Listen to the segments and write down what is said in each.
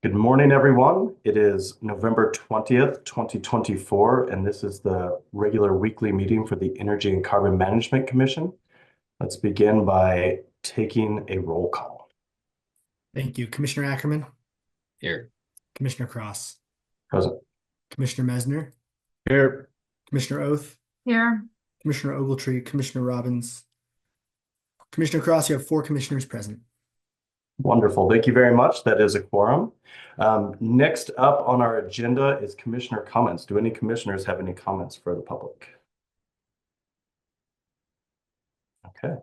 Good morning, everyone. It is November 20th, 2024, and this is the regular weekly meeting for the Energy and Carbon Management Commission. Let's begin by taking a roll call. Thank you. Commissioner Ackerman, Here. Commissioner Cross, Present. Commissioner Mesner, Here. Commissioner Oath, Here. Commissioner Ogletree, Commissioner Robbins. Commissioner Cross, you have 4 commissioners present. Wonderful. Thank you very much. That is a quorum. Next up on our agenda is commissioner comments. Do any commissioners have any comments for the public? Okay.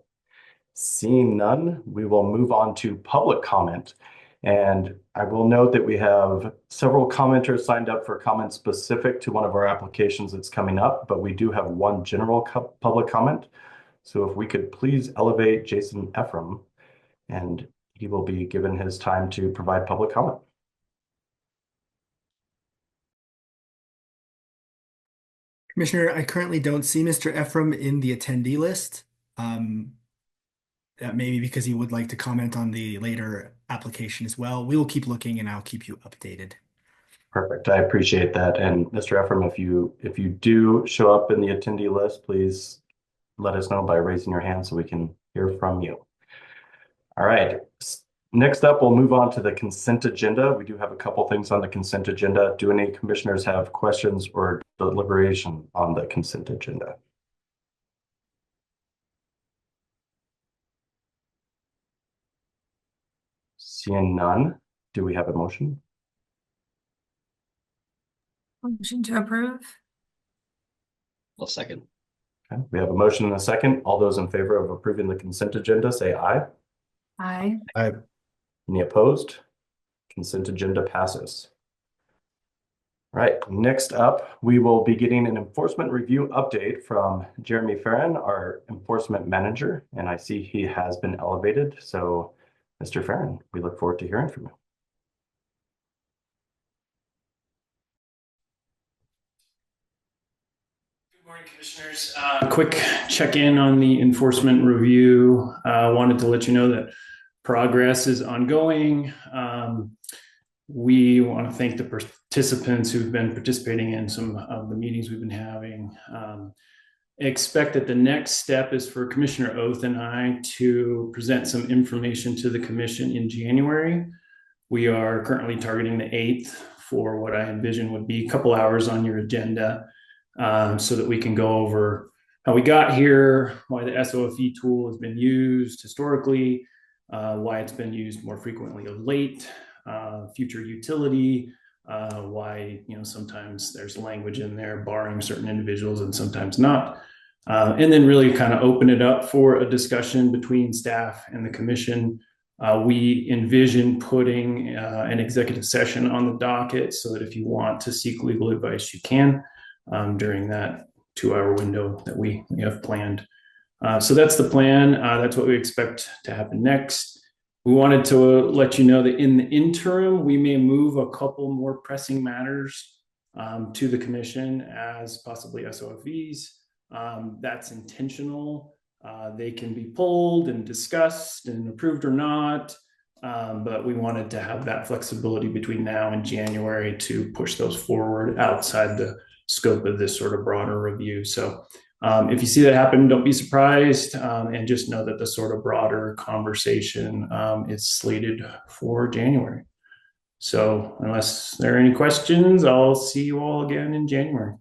Seeing none, we will move on to public comment. And I will note that we have several commenters signed up for comments specific to one of our applications that's coming up, but we do have one general public comment. So if we could please elevate Jason Ephraim, and he will be given his time to provide public comment. Commissioner, I currently don't see Mr. Ephraim in the attendee list. That may be because he would like to comment on the later application as well. We will keep looking and I'll keep you updated. Perfect. I appreciate that. And Mr. Ephraim, if you do show up in the attendee list, please let us know by raising your hand so we can hear from you. All right. Next up, we'll move on to the consent agenda. We do have a couple things on the consent agenda. Do any commissioners have questions or deliberation on the consent agenda? Seeing none, do we have a motion? Motion to approve. Well, second. Okay. We have a motion and a second. All those in favor of approving the consent agenda, say aye. Aye. Aye. Any opposed? Consent agenda passes. All right, next up, we will be getting an enforcement review update from Jeremy Farron, our enforcement manager, and I see he has been elevated. So, Mr. Farron, we look forward to hearing from you. Good morning, commissioners. Quick check-in on the enforcement review. Wanted to let you know that progress is ongoing. We want to thank the participants who've been participating in some of the meetings we've been having. Expect that the next step is for Commissioner Oath and I to present some information to the commission in January. We are currently targeting the 8th for what I envision would be a couple hours on your agenda, so that we can go over how we got here, why the SOFE tool has been used historically, why it's been used more frequently of late, future utility, why sometimes there's language in there barring certain individuals and sometimes not, and then really kind of open it up for a discussion between staff and the commission. We envision putting an executive session on the docket so that if you want to seek legal advice, you can during that 2-hour window that we have planned. So that's the plan. That's what we expect to happen next. We wanted to let you know that in the interim, we may move a couple more pressing matters to the commission as possibly SOFEs. That's intentional. They can be pulled and discussed and approved or not, but we wanted to have that flexibility between now and January to push those forward outside the scope of this sort of broader review. So if you see that happen, don't be surprised, and just know that the sort of broader conversation is slated for January. So unless there are any questions, I'll see you all again in January.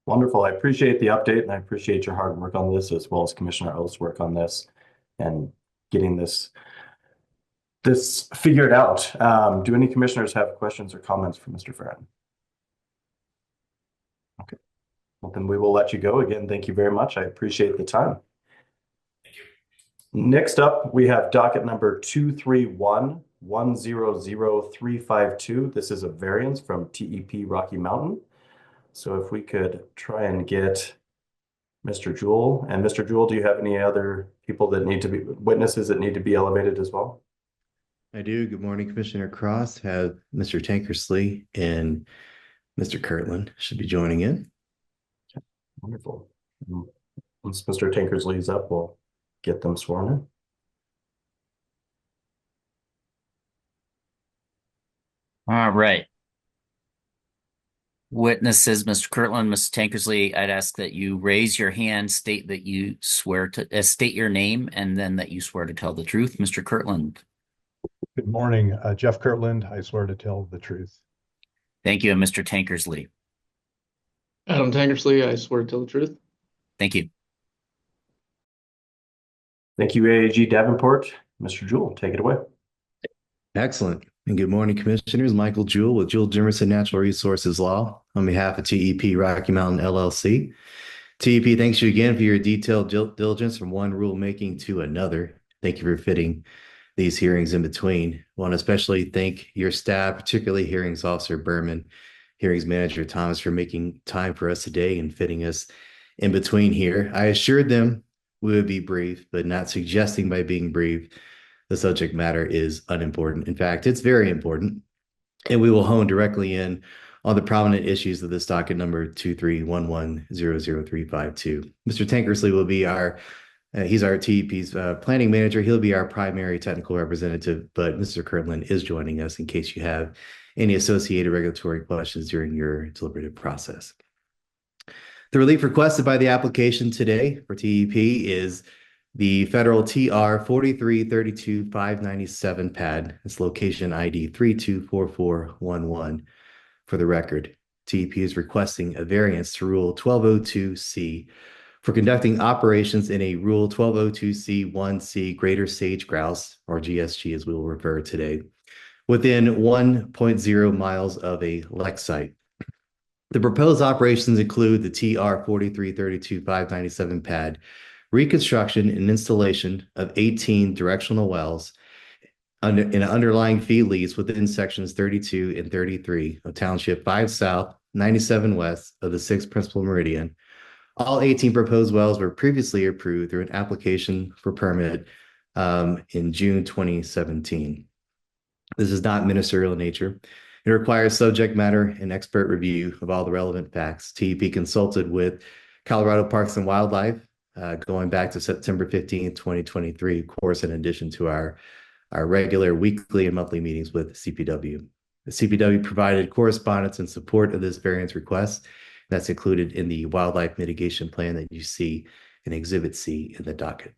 Wonderful. I appreciate the update, and I appreciate your hard work on this, as well as Commissioner O's work on this and getting this figured out. Do any commissioners have questions or comments for Mr. Farron? Okay. Well, then we will let you go. Again, thank you very much. I appreciate the time. Thank you. Next up, we have docket number 231-100352. This is a variance from TEP Rocky Mountain. So if we could try and get Mr. Jewell. And Mr. Jewell, do you have any other people that need to be witnesses that need to be elevated as well? I do. Good morning, Commissioner Cross. Have Mr. Tankersley and Mr. Kirtland should be joining in. Wonderful. Once Mr. Tankersley's up, we'll get them sworn in. All right. Witnesses, Mr. Kirtland, Mr. Tankersley, I'd ask that you raise your hand, state that you swear to state your name, and then that you swear to tell the truth. Mr. Kirtland. Good morning, Jeff Kirtland. I swear to tell the truth. Thank you. And Mr. Tankersley. Adam Tankersley, I swear to tell the truth. Thank you. Thank you, AAG Davenport. Mr. Jewell, take it away. Excellent. And good morning, Commissioners. Michael Jewell with Jewell Jimerson Natural Resources Law on behalf of TEP Rocky Mountain LLC. TEP, thanks you again for your detailed diligence from one rulemaking to another. Thank you for fitting these hearings in between. I want to especially thank your staff, particularly Hearings Officer Berman, Hearings Manager Thomas, for making time for us today and fitting us in between here. I assured them we would be brief, but not suggesting by being brief the subject matter is unimportant. In fact, it's very important, and we will hone directly in on the prominent issues of this docket number 231100352. Mr. Tankersley will be he's our TEP's planning manager. He'll be our primary technical representative, but Mr. Kirtland is joining us in case you have any associated regulatory questions during your deliberative process. The relief requested by the application today for TEP is the federal TR 4332597 pad. Its location ID 324411. For the record, TEP is requesting a variance to Rule 1202C for conducting operations in a Rule 1202C1C greater sage grouse, or GSG as we will refer today, within 1.0 miles of a LEC site. The proposed operations include the TR 4332597 pad, reconstruction and installation of 18 directional wells in an underlying fee lease within sections 32 and 33 of Township 5 South, 97 West of the 6th Principal Meridian. All 18 proposed wells were previously approved through an application for permit in June 2017. This is not ministerial in nature. It requires subject matter and expert review of all the relevant facts. TEP consulted with Colorado Parks and Wildlife going back to September 15, 2023, of course, in addition to our regular weekly and monthly meetings with CPW. The CPW provided correspondence in support of this variance request. That's included in the wildlife mitigation plan that you see in Exhibit C in the docket.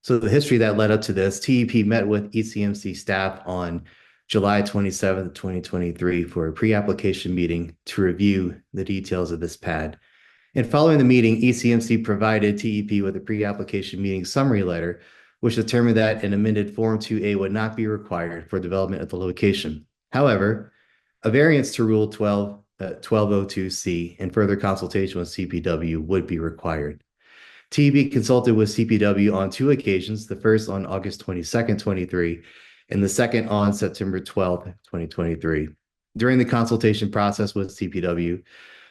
So the history that led up to this, TEP met with ECMC staff on July 27th, 2023 for a pre-application meeting to review the details of this pad. And following the meeting, ECMC provided TEP with a pre-application meeting summary letter, which determined that an amended Form 2A would not be required for development at the location. However, a variance to Rule 1202C and further consultation with CPW would be required. TEP consulted with CPW on two occasions, the first on August 22nd, 23, and the second on September 12th, 2023. During the consultation process with CPW,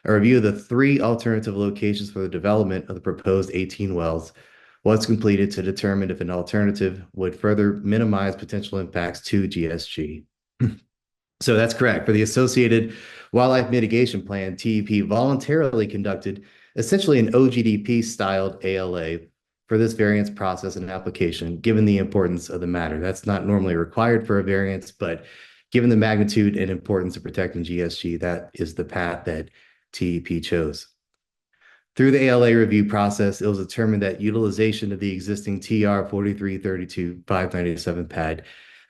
a review of the three alternative locations for the development of the proposed 18 wells was completed to determine if an alternative would further minimize potential impacts to GSG. So that's correct. For the associated wildlife mitigation plan, TEP voluntarily conducted essentially an OGDP-styled ALA for this variance process and application, given the importance of the matter. That's not normally required for a variance, but given the magnitude and importance of protecting GSG, that is the path that TEP chose. Through the ALA review process, it was determined that utilization of the existing TR 4332597 pad,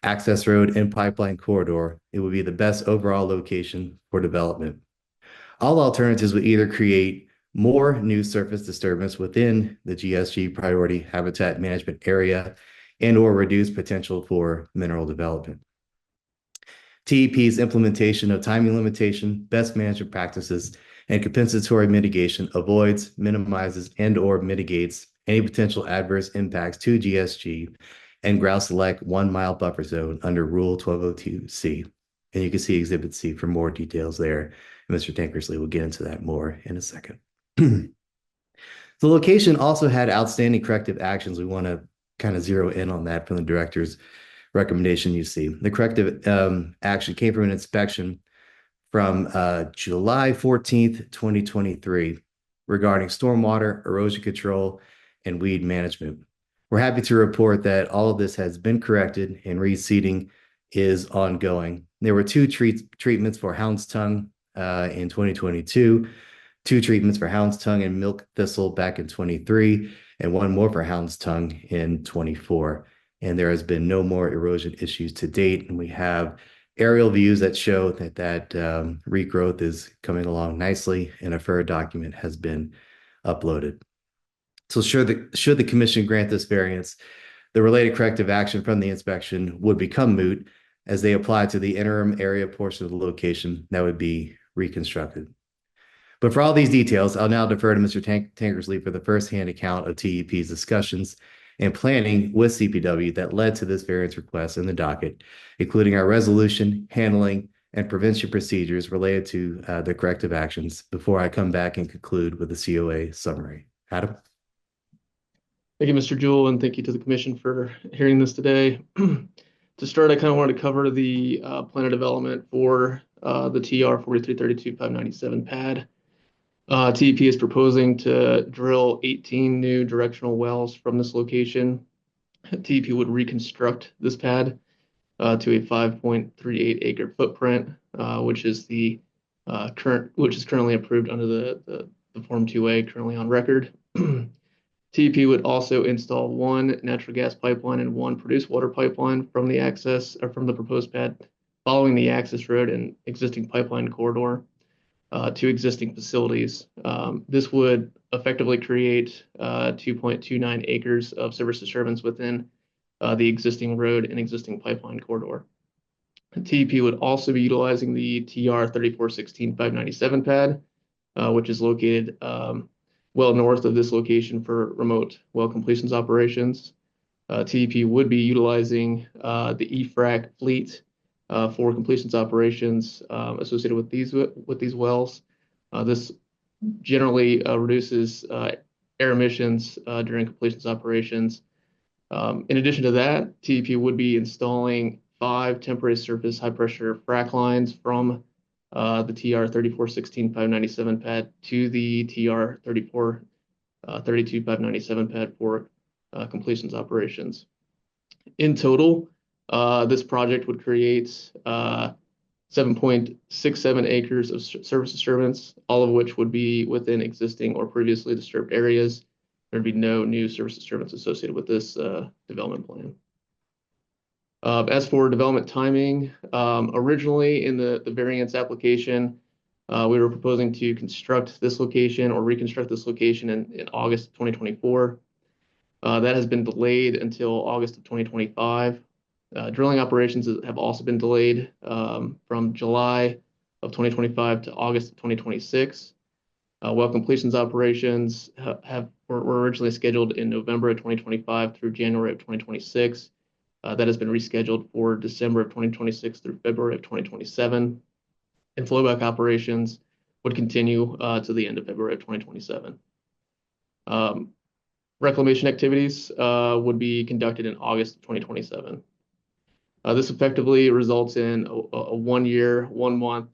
access road, and pipeline corridor, it would be the best overall location for development. All alternatives would either create more new surface disturbance within the GSG priority habitat management area and or reduce potential for mineral development. TEP's implementation of timing limitation, best management practices, and compensatory mitigation avoids, minimizes, and or mitigates any potential adverse impacts to GSG and grouse select 1 mile buffer zone under Rule 1202C. And you can see Exhibit C for more details there. And Mr. Tankersley will get into that more in a second. The location also had outstanding corrective actions. We want to kind of zero in on that from the director's recommendation you see. The corrective action came from an inspection from July 14th, 2023 regarding stormwater, erosion control, and weed management. We're happy to report that all of this has been corrected and reseeding is ongoing. There were two treatments for hound's tongue in 2022, two treatments for hound's tongue and milk thistle back in 23, and one more for hound's tongue in 24. And there has been no more erosion issues to date. And we have aerial views that show that regrowth is coming along nicely, and a FER document has been uploaded. So should the commission grant this variance, the related corrective action from the inspection would become moot as they apply to the interim area portion of the location that would be reconstructed. But for all these details, I'll now defer to Mr. Tankersley for the firsthand account of TEP's discussions and planning with CPW that led to this variance request in the docket, including our resolution, handling, and prevention procedures related to the corrective actions before I come back and conclude with the COA summary. Adam? Thank you, Mr. Jewell, and thank you to the commission for hearing this today. To start, I kind of wanted to cover the plan of development for the TR 4332-597 pad. TEP is proposing to drill 18 new directional wells from this location. TEP would reconstruct this pad to a 5.38 acre footprint, which is currently approved under the Form 2A currently on record. TEP would also install one natural gas pipeline and one produced water pipeline from the proposed pad, following the access road and existing pipeline corridor to existing facilities. This would effectively create 2.29 acres of service disturbance within the existing road and existing pipeline corridor. TEP would also be utilizing the TR 3416-597 pad, which is located well north of this location for remote well completions operations. TEP would be utilizing the EFRAC fleet for completions operations associated with these wells. This generally reduces air emissions during completions operations. In addition to that, TEP would be installing 5 temporary surface high pressure frac lines from the TR 3416-597 pad to the TR 3432-597 pad for completions operations. In total, this project would create 7.67 acres of service disturbance, all of which would be within existing or previously disturbed areas. There'd be no new service disturbance associated with this development plan. As for development timing, originally in the variance application, we were proposing to construct this location or reconstruct this location in August 2024. That has been delayed until August of 2025. Drilling operations have also been delayed from July of 2025 to August of 2026. Well completions operations were originally scheduled in November of 2025 through January of 2026. That has been rescheduled for December of 2026 through February of 2027. And flowback operations would continue to the end of February of 2027. Reclamation activities would be conducted in August of 2027. This effectively results in a 1 year, 1 month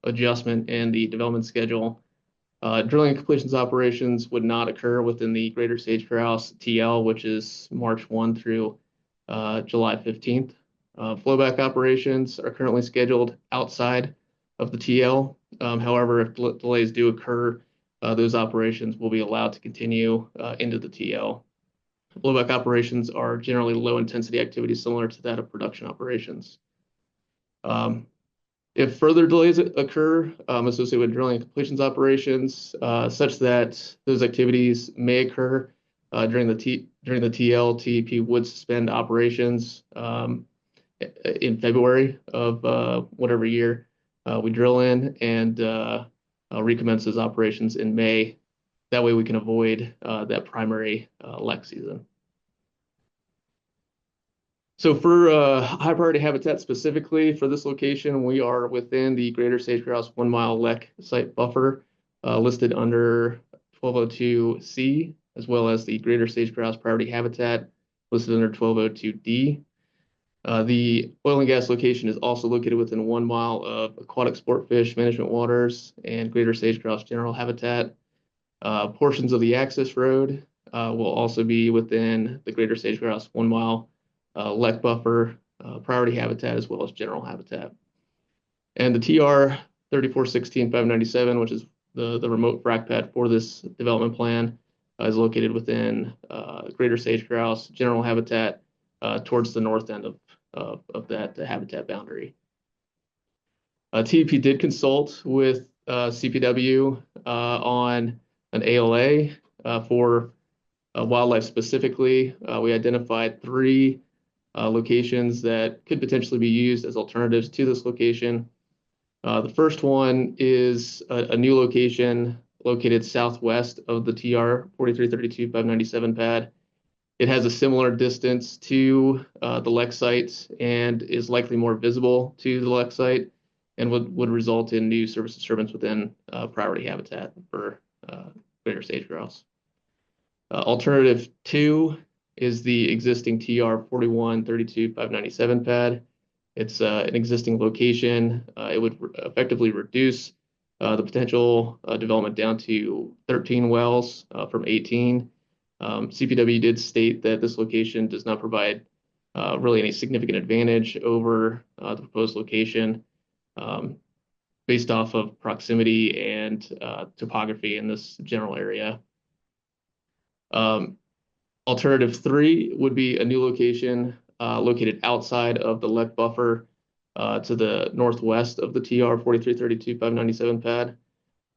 adjustment in the development schedule. Drilling and completions operations would not occur within the Greater Sage-Grouse TL, which is March 1 through July 15th. Flowback operations are currently scheduled outside of the TL. However, if delays do occur, those operations will be allowed to continue into the TL. Flowback operations are generally low intensity activities similar to that of production operations. If further delays occur associated with drilling and completions operations, such that those activities may occur during the TL, TEP would suspend operations in February of whatever year we drill in, and recommence those operations in May. That way we can avoid that primary LEC season. So for high priority habitat specifically for this location, we are within the Greater Sage-Grouse 1 mile LEC site buffer listed under 1202C, as well as the Greater Sage-Grouse priority habitat listed under 1202D. The oil and gas location is also located within 1 mile of aquatic sport fish management waters and Greater Sage-Grouse general habitat. Portions of the access road will also be within the Greater Sage-Grouse 1 mile LEC buffer, priority habitat as well as general habitat. And the TR 3416-597, which is the remote frac pad for this development plan, is located within greater sage grouse general habitat towards the north end of that habitat boundary. TEP did consult with CPW on an ALA for wildlife specifically. We identified 3 locations that could potentially be used as alternatives to this location. The first one is a new location located southwest of the TR 4332-597 pad. It has a similar distance to the LEC site and is likely more visible to the LEC site and would result in new service disturbance within priority habitat for greater sage grouse. Alternative 2 is the existing TR 4132-597 pad. It's an existing location. It would effectively reduce the potential development down to 13 wells from 18. CPW did state that this location does not provide really any significant advantage over the proposed location based off of proximity and topography in this general area. Alternative 3 would be a new location located outside of the LEC buffer to the northwest of the TR 4332-597 pad.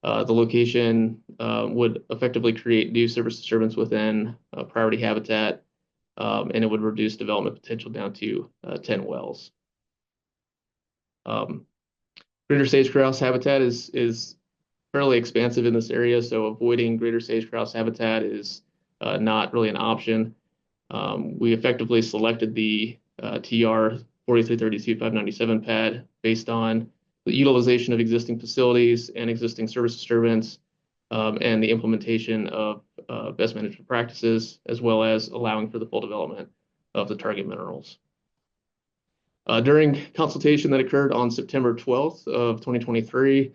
The location would effectively create new service disturbance within priority habitat, and it would reduce development potential down to 10 wells. Greater sage grouse habitat is fairly expansive in this area, so avoiding greater sage grouse habitat is not really an option. We effectively selected the TR 4332-597 pad based on the utilization of existing facilities and existing service disturbance, and the implementation of best management practices, as well as allowing for the full development of the target minerals. During consultation that occurred on September 12th of 2023,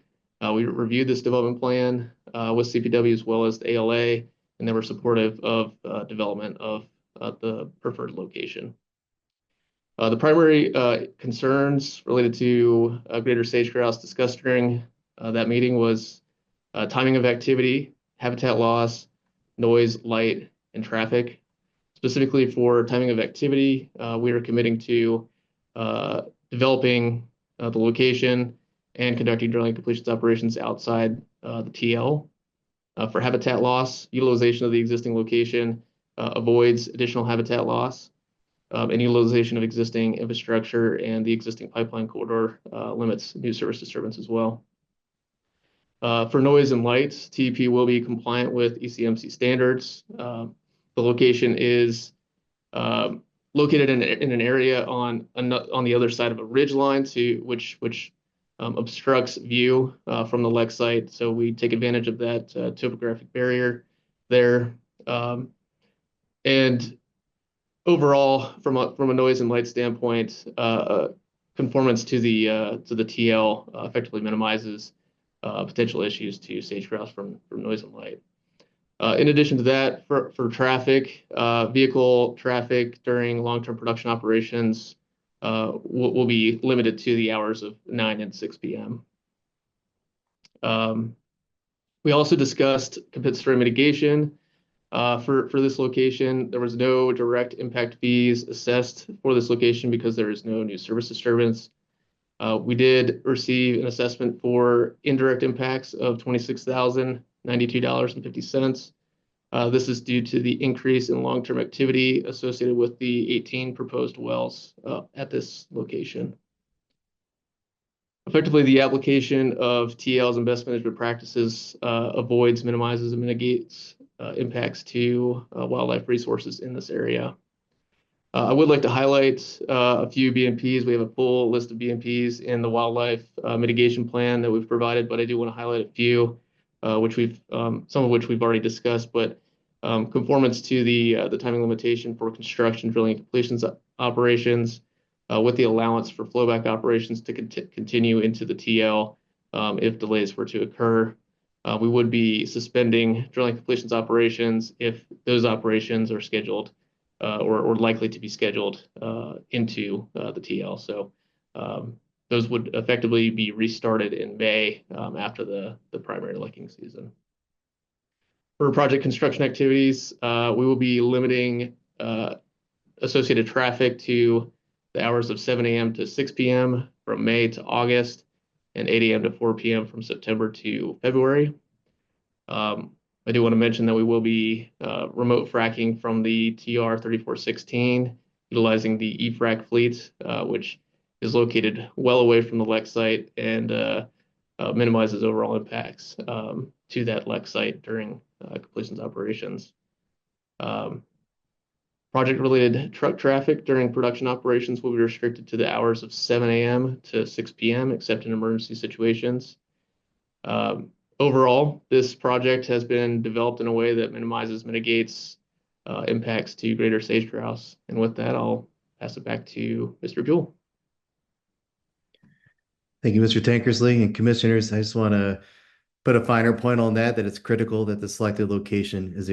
we reviewed this development plan with CPW as well as the ALA, and they were supportive of development of the preferred location. The primary concerns related to greater sage grouse discussed during that meeting was timing of activity, habitat loss, noise, light, and traffic. Specifically for timing of activity, we are committing to developing the location and conducting drilling completions operations outside the TL. For habitat loss, utilization of the existing location avoids additional habitat loss, and utilization of existing infrastructure and the existing pipeline corridor limits new service disturbance as well. For noise and light, TEP will be compliant with ECMC standards. The location is located in an area on the other side of a ridge line which obstructs view from the LEC site. So we take advantage of that topographic barrier there. And overall, from a noise and light standpoint, conformance to the TL effectively minimizes potential issues to sage grouse from noise and light. In addition to that, for traffic, vehicle traffic during long-term production operations will be limited to the hours of 9 and 6 p.m. We also discussed compensatory mitigation. For this location, there was no direct impact fees assessed for this location because there is no new service disturbance. We did receive an assessment for indirect impacts of $26,092.50. This is due to the increase in long-term activity associated with the 18 proposed wells at this location. Effectively, the application of TLs and best management practices avoids, minimizes, and mitigates impacts to wildlife resources in this area. I would like to highlight a few BMPs. We have a full list of BMPs in the wildlife mitigation plan that we've provided, but I do want to highlight a few, some of which we've already discussed. But conformance to the timing limitation for construction, drilling, and completions operations, with the allowance for flowback operations to continue into the TL if delays were to occur. We would be suspending drilling completions operations if those operations are scheduled or likely to be scheduled into the TL. So those would effectively be restarted in May after the primary liking season. For project construction activities, we will be limiting associated traffic to the hours of 7 a.m. to 6 p.m. from May to August, and 8 a.m. to 4 p.m. from September to February. I do want to mention that we will be remote fracking from the TR 3416, utilizing the EFRAC fleet, which is located well away from the LEC site and minimizes overall impacts to that LEC site during completions operations. Project-related truck traffic during production operations will be restricted to the hours of 7 a.m. to 6 p.m., except in emergency situations. Overall, this project has been developed in a way that mitigates impacts to greater sage grouse. And with that, I'll pass it back to Mr. Jewell. Thank you, Mr. Tankersley. And commissioners, I just want to put a finer point on that it's critical that the selected location is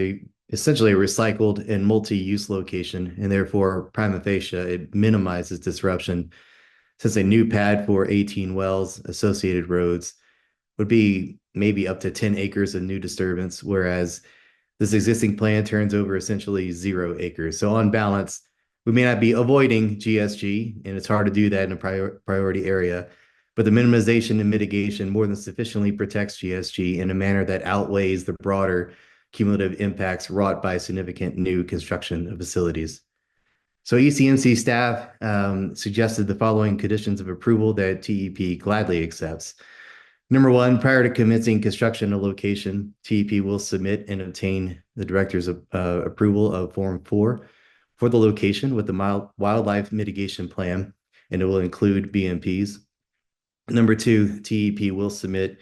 essentially a recycled and multi-use location, and therefore prima facie, it minimizes disruption, since a new pad for 18 wells, associated roads, would be maybe up to 10 acres of new disturbance, whereas this existing plan turns over essentially 0 acres. So on balance, we may not be avoiding GSG, and it's hard to do that in a priority area, but the minimization and mitigation more than sufficiently protects GSG in a manner that outweighs the broader cumulative impacts wrought by significant new construction of facilities. So ECMC staff suggested the following conditions of approval that TEP gladly accepts. Number one, prior to commencing construction of location, TEP will submit and obtain the director's approval of Form 4 for the location with the wildlife mitigation plan, and it will include BMPs. Number two, TEP will submit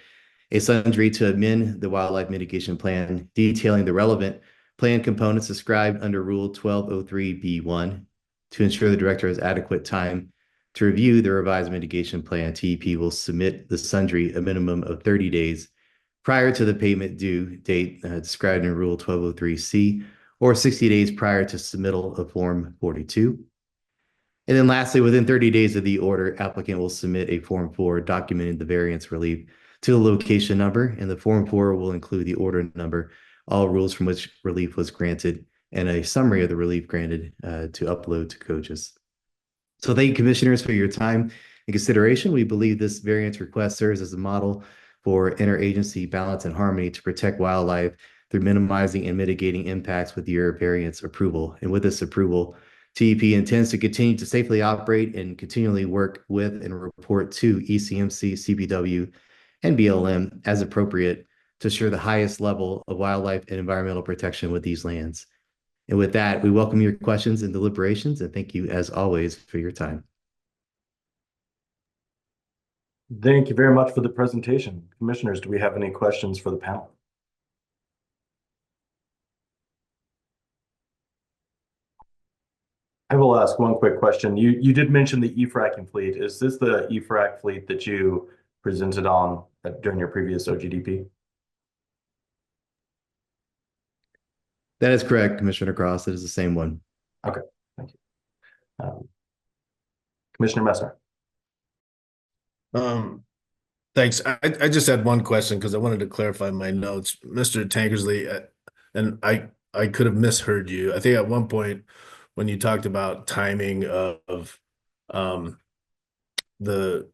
a sundry to amend the wildlife mitigation plan, detailing the relevant plan components described under Rule 1203B1. To ensure the director has adequate time to review the revised mitigation plan, TEP will submit the sundry a minimum of 30 days prior to the payment due date described in Rule 1203C, or 60 days prior to submittal of Form 42. And then lastly, within 30 days of the order, applicant will submit a Form 4 documenting the variance relief to the location number, and the Form 4 will include the order number, all rules from which relief was granted, and a summary of the relief granted to upload to COGIS. So thank you, commissioners, for your time and consideration. We believe this variance request serves as a model for interagency balance and harmony to protect wildlife through minimizing and mitigating impacts with your variance approval. And with this approval, TEP intends to continue to safely operate and continually work with and report to ECMC, CBW, and BLM as appropriate to ensure the highest level of wildlife and environmental protection with these lands. And with that, we welcome your questions and deliberations, and thank you, as always, for your time. Thank you very much for the presentation. Commissioners, do we have any questions for the panel? I will ask one quick question. You did mention the e-fracking fleet. Is this the e-frac fleet that you presented on during your previous OGDP? That is correct, Commissioner Cross. It is the same one. Okay, thank you. Commissioner Messner. Thanks. I just had one question because I wanted to clarify my notes. Mr. Tankersley, and I could have misheard you. I think at one point when you talked about timing of the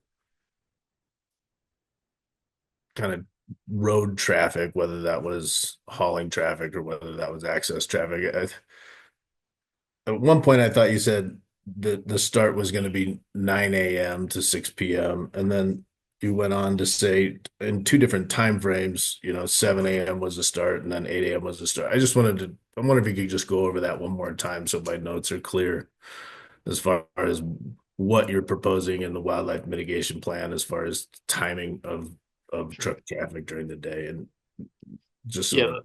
kind of road traffic, whether that was hauling traffic or whether that was access traffic. At one point, I thought you said the start was going to be 9 a.m. to 6 p.m. And then you went on to say in two different time frames, 7 a.m. was the start and then 8 a.m. was the start. I wonder if you could just go over that one more time so my notes are clear as far as what you're proposing in the wildlife mitigation plan as far as timing of truck traffic during the day, and just so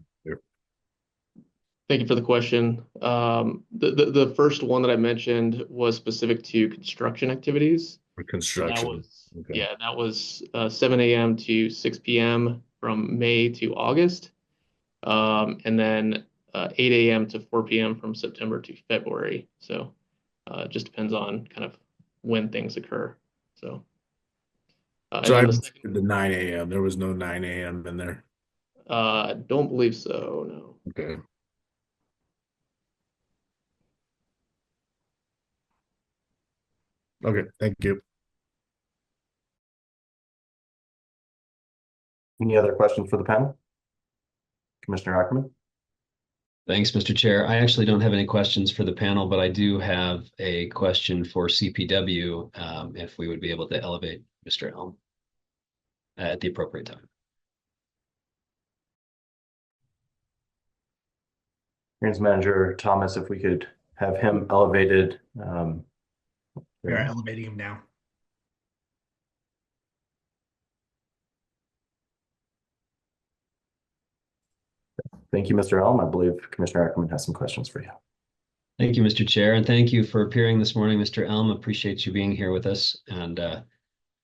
Thank you for the question. The first one that I mentioned was specific to construction activities. For construction. That was 7 a.m. to 6 p.m. from May to August. And then 8 a.m. to 4 p.m. from September to February. So it just depends on kind of when things occur. So, So I and then missed the 9 a.m. There was no 9 a.m. in there. don't believe so, no. Okay. Okay, thank you. Any other questions for the panel? Commissioner Ackerman? Thanks, Mr. Chair. I actually don't have any questions for the panel, but I do have a question for CPW, if we would be able to elevate Mr. Elm at the appropriate time. Hearings Manager Thomas, if we could have him elevated. We are elevating him now. Thank you, Mr. Elm. I believe Commissioner Ackerman has some questions for you. Thank you, Mr. Chair, and thank you for appearing this morning, Mr. Elm. Appreciate you being here with us. And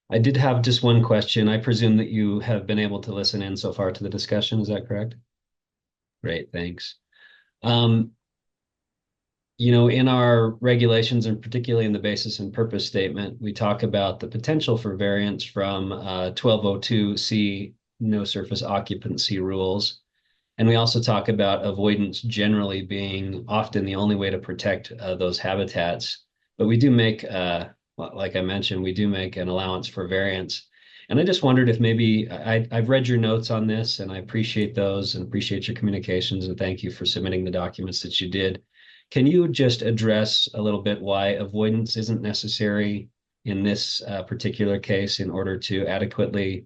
I did have just one question. I presume that you have been able to listen in so far to the discussion. Is that correct? Great, thanks. In our regulations, and particularly in the basis and purpose statement, we talk about the potential for variance from 1202C, no surface occupancy rules. And we also talk about avoidance generally being often the only way to protect those habitats. But we do make, like I mentioned, we do make an allowance for variance. And I just wondered if maybe, I've read your notes on this, and I appreciate those and appreciate your communications, and thank you for submitting the documents that you did. Can you just address a little bit why avoidance isn't necessary in this particular case in order to adequately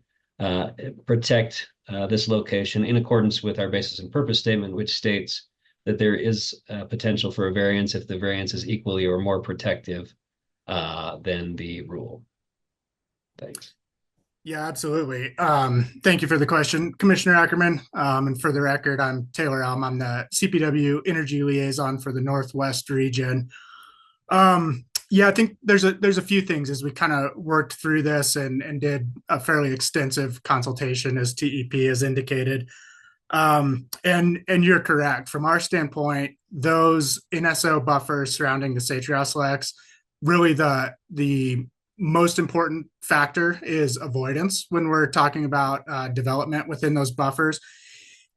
protect this location in accordance with our basis and purpose statement, which states that there is potential for a variance if the variance is equally or more protective than the rule? Thanks. Yeah, absolutely. Thank you for the question, Commissioner Ackerman. And for the record, I'm Taylor Elm. I'm the CPW Energy Liaison for the Northwest region. Yeah, I think there's a few things as we kind of worked through this and did a fairly extensive consultation, as TEP has indicated. And you're correct. From our standpoint, those NSO buffers surrounding the sage-grouse leks, really the most important factor is avoidance when we're talking about development within those buffers.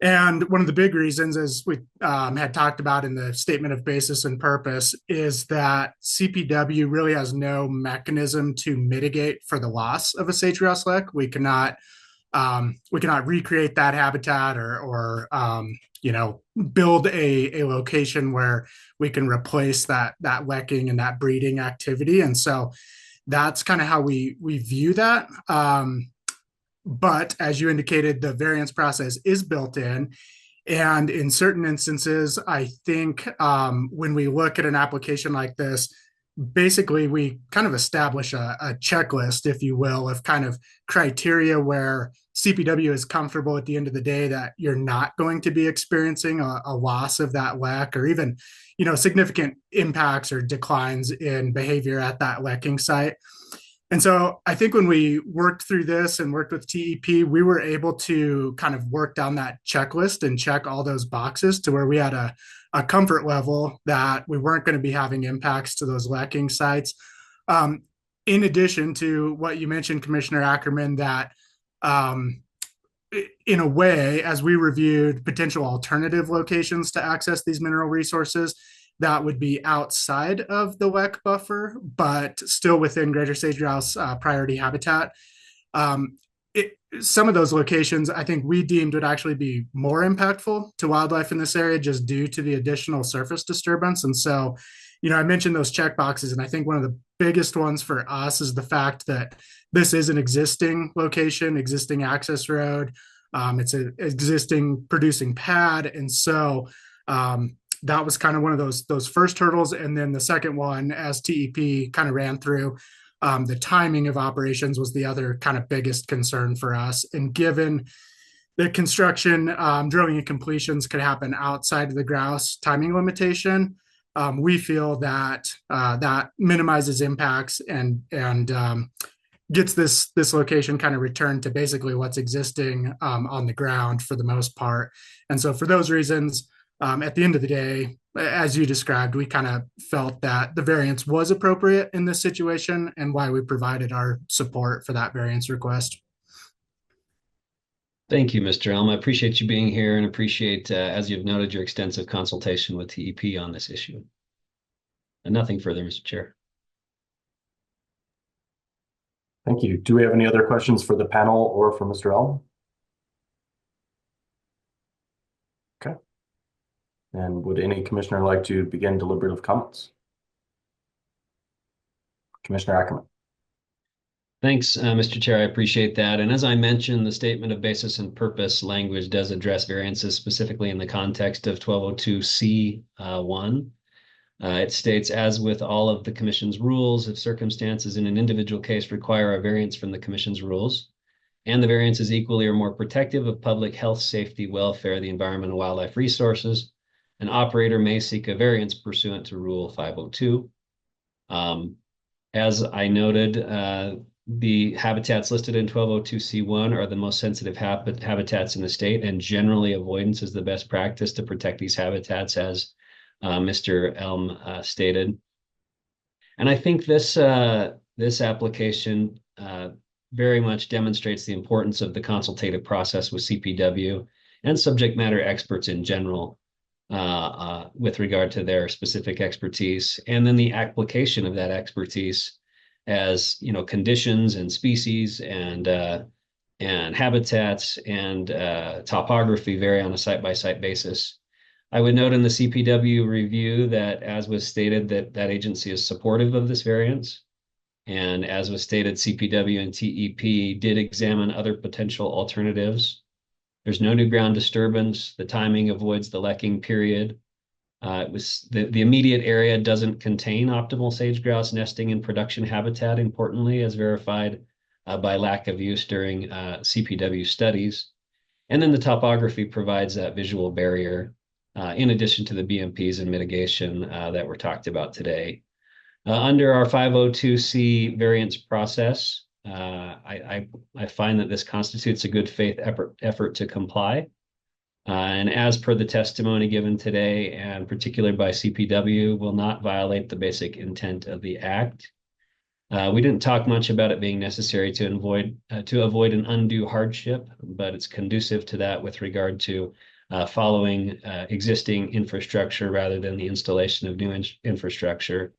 And one of the big reasons, as we had talked about in the statement of basis and purpose, is that CPW really has no mechanism to mitigate for the loss of a sage-grouse lek. We cannot recreate that habitat or build a location where we can replace that lekking and that breeding activity. And so that's kind of how we view that. But as you indicated, the variance process is built in. And in certain instances, I think when we look at an application like this, basically we kind of establish a checklist, if you will, of kind of criteria where CPW is comfortable at the end of the day that you're not going to be experiencing a loss of that lek, or even, significant impacts or declines in behavior at that lekking site. And so I think when we worked through this and worked with TEP, we were able to kind of work down that checklist and check all those boxes to where we had a comfort level that we weren't going to be having impacts to those lekking sites. In addition to what you mentioned, Commissioner Ackerman, that in a way, as we reviewed potential alternative locations to access these mineral resources, that would be outside of the lek buffer, but still within greater sage-grouse priority habitat. Some of those locations I think we deemed would actually be more impactful to wildlife in this area just due to the additional surface disturbance. And so, I mentioned those check boxes, and I think one of the biggest ones for us is the fact that this is an existing location, existing access road. It's an existing producing pad. And so that was kind of one of those first hurdles. And then the second one, as TEP kind of ran through, the timing of operations was the other kind of biggest concern for us. And given the construction, drilling and completions could happen outside of the grouse timing limitation, we feel that that minimizes impacts and gets this location kind of returned to basically what's existing on the ground for the most part. And so for those reasons, At the end of the day, as you described, we kind of felt that the variance was appropriate in this situation and why we provided our support for that variance request. Thank you, Mr. Elm. I appreciate you being here and appreciate, as you've noted, your extensive consultation with TEP on this issue. And nothing further, Mr. Chair. Thank you. Do we have any other questions for the panel or for Mr. Elm? Okay. And would any commissioner like to begin deliberative comments? Commissioner Ackerman. Thanks, Mr. Chair. I appreciate that. And as I mentioned, the statement of basis and purpose language does address variances specifically in the context of 1202C1. It states, as with all of the commission's rules, if circumstances in an individual case require a variance from the commission's rules, and the variance is equally or more protective of public health, safety, welfare, the environment, and wildlife resources, an operator may seek a variance pursuant to Rule 502. As I noted, the habitats listed in 1202C1 are the most sensitive habitats in the state, and generally avoidance is the best practice to protect these habitats, as Mr. Elm stated. And I think this application very much demonstrates the importance of the consultative process with CPW and subject matter experts in general with regard to their specific expertise, and then the application of that expertise as conditions and species and habitats and topography vary on a site-by-site basis. I would note in the CPW review that, as was stated, that agency is supportive of this variance. And as was stated, CPW and TEP did examine other potential alternatives. There's no new ground disturbance. The timing avoids the lekking period. It was the immediate area doesn't contain optimal sage-grouse nesting and production habitat, importantly, as verified by lack of use during CPW studies. And then the topography provides that visual barrier in addition to the BMPs and mitigation that were talked about today. Under our 502C variance process, I find that this constitutes a good faith effort to comply. And as per the testimony given today, and particularly by CPW, will not violate the basic intent of the Act. We didn't talk much about it being necessary to avoid an undue hardship, but it's conducive to that with regard to following existing infrastructure rather than the installation of new infrastructure.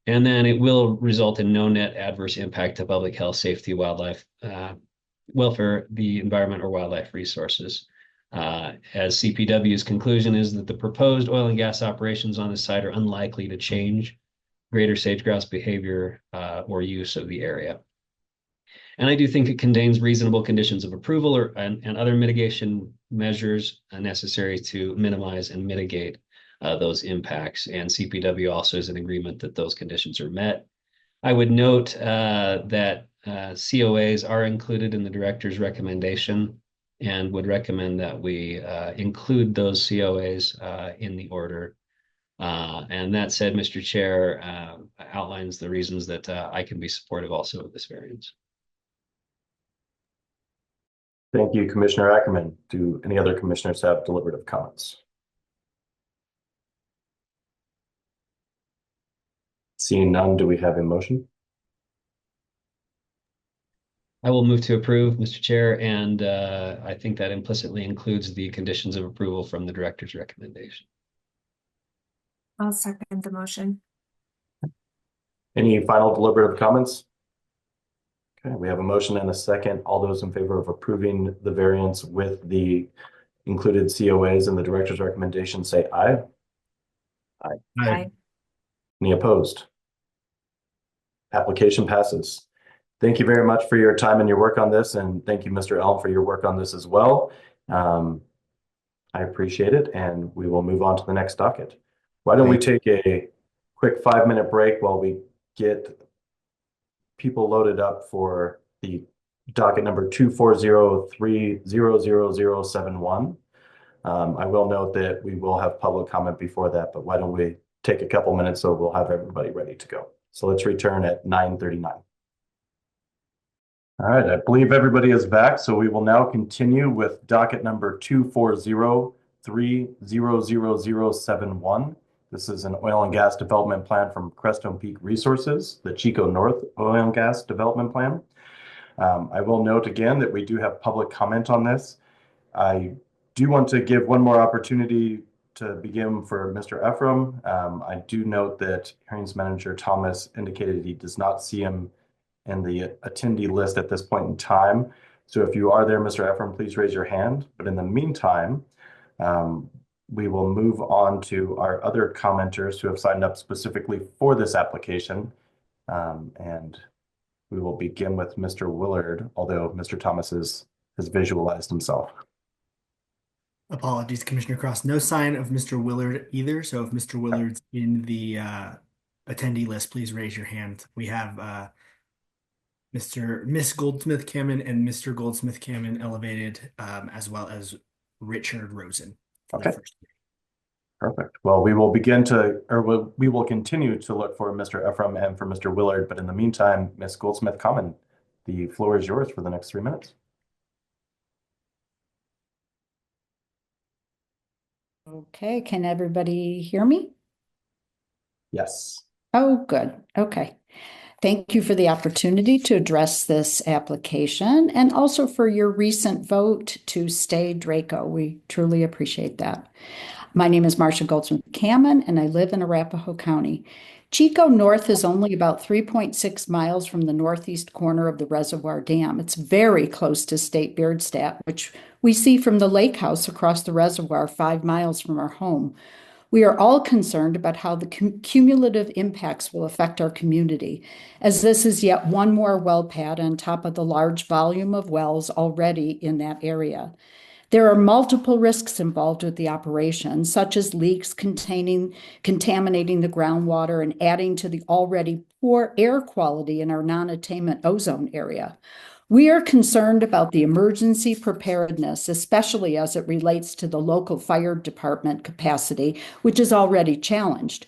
And then it will result in no net adverse impact to public health, safety, wildlife, welfare, the environment, or wildlife resources. As CPW's conclusion is that the proposed oil and gas operations on the site are unlikely to change greater sage-grouse behavior or use of the area. And I do think it contains reasonable conditions of approval and other mitigation measures necessary to minimize and mitigate those impacts. And CPW also is in agreement that those conditions are met. I would note that COAs are included in the director's recommendation, and would recommend that we include those COAs in the order. And that said, Mr. Chair, outlines the reasons that I can be supportive also of this variance. Thank you, Commissioner Ackerman. Do any other commissioners have deliberative comments? Seeing none, do we have a motion? I will move to approve, Mr. Chair, and I think that implicitly includes the conditions of approval from the director's recommendation. I'll second the motion. Any final deliberative comments? Okay, we have a motion and a second. All those in favor of approving the variance with the included COAs and the director's recommendation say aye. Aye. Aye. Any opposed? Application passes. Thank you very much for your time and your work on this, and thank you, Mr. Elm, for your work on this as well. I appreciate it, and we will move on to the next docket. Why don't we take a quick 5-minute break while we get people loaded up for the docket number 240300071. I will note that we will have public comment before that, but why don't we take a couple minutes so we'll have everybody ready to go. So let's return at 9:39. All right, I believe everybody is back, so we will now continue with docket number 240300071. 30071. This is an oil and gas development plan from Crestone Peak Resources, the Chico North Oil and Gas Development Plan. I will note again that we do have public comment on this. I do want to give one more opportunity to begin for Mr. Ephraim. I do note that Hearings Manager Thomas indicated he does not see him in the attendee list at this point in time. So if you are there, Mr. Ephraim, please raise your hand. But in the meantime, we will move on to our other commenters who have signed up specifically for this application. And we will begin with Mr. Willard, although Mr. Thomas has visualized himself. Apologies, Commissioner Cross. No sign of Mr. Willard either. So if Mr. Willard's in the attendee list, please raise your hand. We have Miss Goldsmith Cameron and Mr. Goldsmith Cameron elevated, as well as Richard Rosen. Okay. Perfect. Well, we will we will continue to look for Mr. Ephraim and for Mr. Willard, but in the meantime, Miss Goldsmith Cameron, the floor is yours for the next 3 minutes. Okay, can everybody hear me? Yes. Oh, good. Okay. Thank you for the opportunity to address this application and also for your recent vote to stay Draco. We truly appreciate that. My name is Marcia Goldsmith Cameron, and I live in Arapahoe County. Chico North is only about 3.6 miles from the northeast corner of the Reservoir Dam. It's very close to State Beardstat, which we see from the lake house across the reservoir 5 miles from our home. We are all concerned about how the cumulative impacts will affect our community, as this is yet one more well pad on top of the large volume of wells already in that area. There are multiple risks involved with the operation, such as leaks contaminating the groundwater and adding to the already poor air quality in our non-attainment ozone area. We are concerned about the emergency preparedness, especially as it relates to the local fire department capacity, which is already challenged.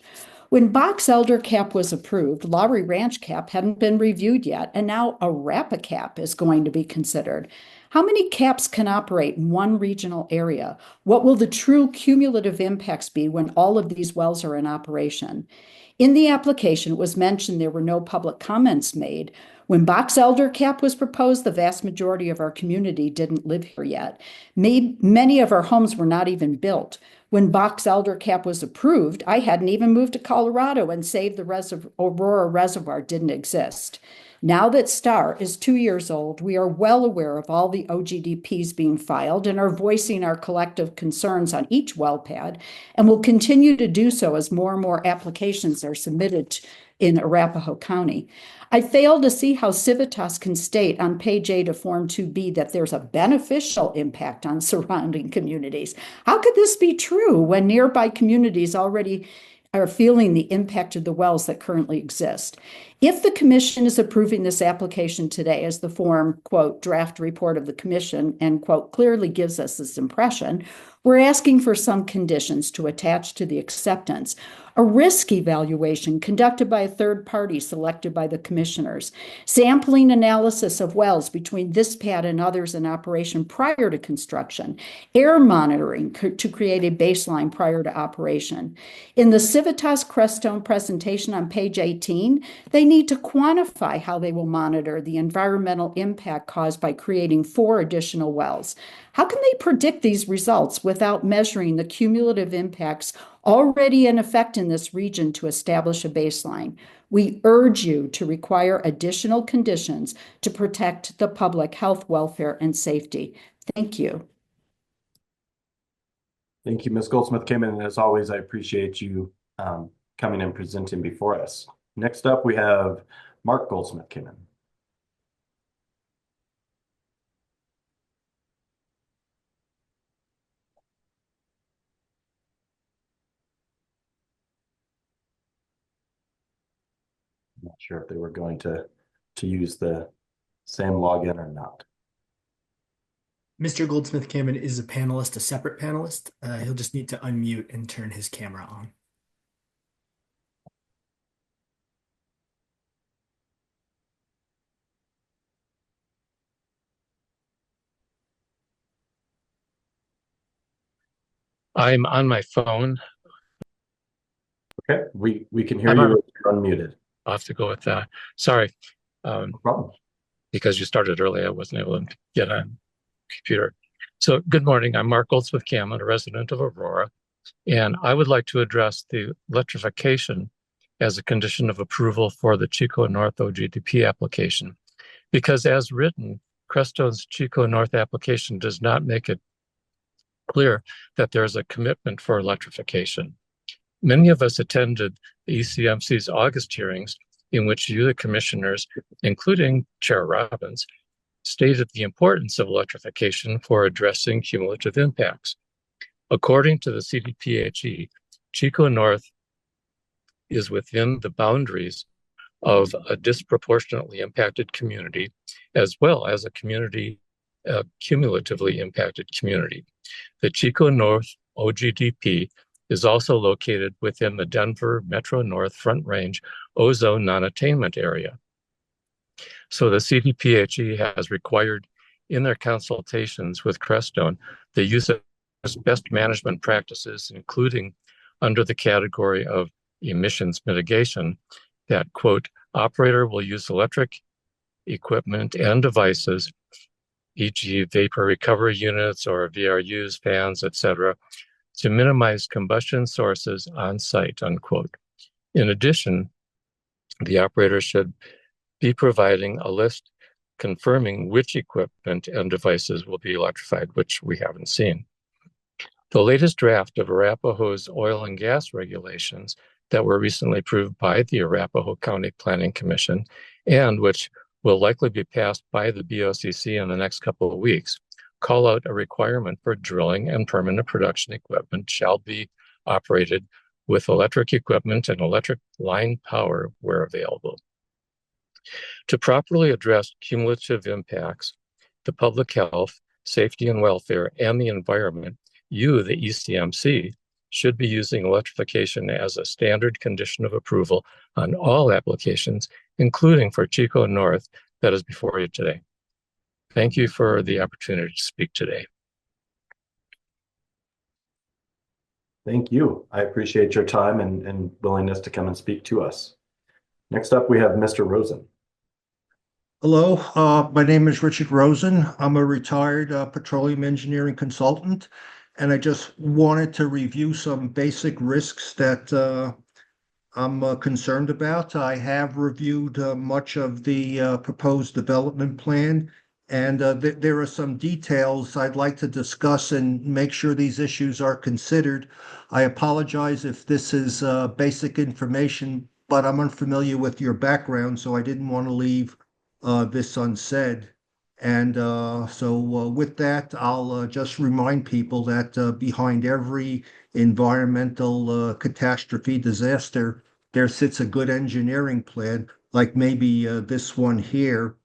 When Box Elder Cap was approved, Lowry Ranch Cap hadn't been reviewed yet, and now Arapa Cap is going to be considered. How many caps can operate in one regional area? What will the true cumulative impacts be when all of these wells are in operation? In the application, it was mentioned there were no public comments made. When Box Elder Cap was proposed, the vast majority of our community didn't live here yet. Many of our homes were not even built. When Box Elder Cap was approved, I hadn't even moved to Colorado and saved the Aurora Reservoir didn't exist. Now that Star is 2 years old, we are well aware of all the OGDPs being filed and are voicing our collective concerns on each well pad, and will continue to do so as more and more applications are submitted in Arapahoe County. I fail to see how Civitas can state on page 8 of Form 2B that there's a beneficial impact on surrounding communities. How could this be true when nearby communities already are feeling the impact of the wells that currently exist? If the commission is approving this application today, as the form, quote, draft report of the commission, end quote, clearly gives us this impression, we're asking for some conditions to attach to the acceptance. A risk evaluation conducted by a third party selected by the commissioners, sampling analysis of wells between this pad and others in operation prior to construction, air monitoring to create a baseline prior to operation. In the Civitas Crestone presentation on page 18, they need to quantify how they will monitor the environmental impact caused by creating 4 additional wells. How can they predict these results without measuring the cumulative impacts already in effect in this region to establish a baseline? We urge you to require additional conditions to protect the public health, welfare, and safety. Thank you. Thank you, Ms. Goldsmith Cameron. And as always, I appreciate you coming and presenting before us. Next up, we have Mark Goldsmith Cameron. I'm not sure if they were going to use the same login or not. Mr. Goldsmith Cameron is a panelist, a separate panelist. He'll just need to unmute and turn his camera on. I'm on my phone. Okay, we can hear I'm you if you're unmuted. I'll have to go with that. Sorry. No problem. Because you started early, I wasn't able to get on computer. So good morning. I'm Mark Goldsmith-Cameron, a resident of Aurora, and I would like to address the electrification as a condition of approval for the Chico North OGDP application. Because as written, Crestone's Chico North application does not make it clear that there is a commitment for electrification. Many of us attended the ECMC's August hearings in which you, the commissioners, including Chair Robbins, stated the importance of electrification for addressing cumulative impacts. According to the CDPHE, Chico North is within the boundaries of a disproportionately impacted community, as well as a cumulatively impacted community. The Chico North OGDP is also located within the Denver Metro North Front Range ozone non-attainment area. So the CDPHE has required in their consultations with Crestone the use of best management practices, including under the category of emissions mitigation, that, quote, operator will use electric equipment and devices, e.g. vapor recovery units or VRUs, fans, etc., to minimize combustion sources on site, unquote. In addition, the operator should be providing a list confirming which equipment and devices will be electrified, which we haven't seen. The latest draft of Arapahoe's oil and gas regulations that were recently approved by the Arapahoe County Planning Commission and which will likely be passed by the BOCC in the next couple of weeks call out a requirement for drilling and permanent production equipment shall be operated with electric equipment and electric line power where available. To properly address cumulative impacts, the public health, safety and welfare, and the environment, you, the ECMC, should be using electrification as a standard condition of approval on all applications, including for Chico North that is before you today. Thank you for the opportunity to speak today. Thank you. I appreciate your time and willingness to come and speak to us. Next up, we have Mr. Rosen. Hello, my name is Richard Rosen. I'm a retired petroleum engineering consultant, and I just wanted to review some basic risks that I'm concerned about. I have reviewed much of the proposed development plan, and there are some details I'd like to discuss and make sure these issues are considered. I apologize if this is basic information, but I'm unfamiliar with your background, so I didn't want to leave this unsaid. And so with that, I'll just remind people that behind every environmental catastrophe disaster, there sits a good engineering plan, like maybe this one here.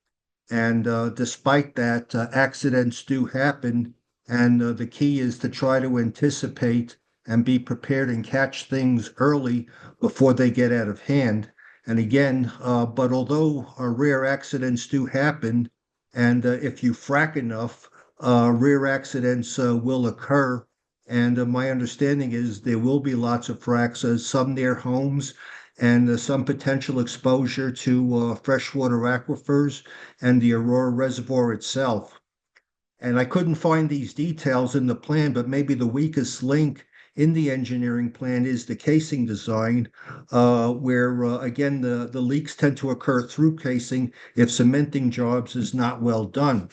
And despite that, accidents do happen. And the key is to try to anticipate and be prepared and catch things early before they get out of hand. And again, but although rare accidents do happen, and if you frack enough, rare accidents will occur. And my understanding is there will be lots of fracks, some near homes, and some potential exposure to freshwater aquifers and the Aurora Reservoir itself. And I couldn't find these details in the plan, but maybe the weakest link in the engineering plan is the casing design, where again, the leaks tend to occur through casing if cementing jobs is not well done.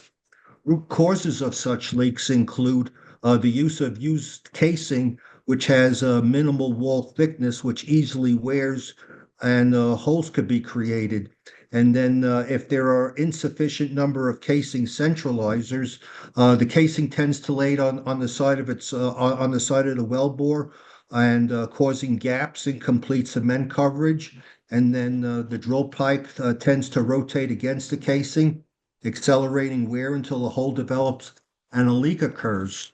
Root causes of such leaks include the use of used casing, which has a minimal wall thickness, which easily wears, and holes could be created. And then if there are insufficient number of casing centralizers, the casing tends to lay on the side of its on the side of the wellbore and causing gaps in complete cement coverage. And then the drill pipe tends to rotate against the casing, accelerating wear until a hole develops and a leak occurs.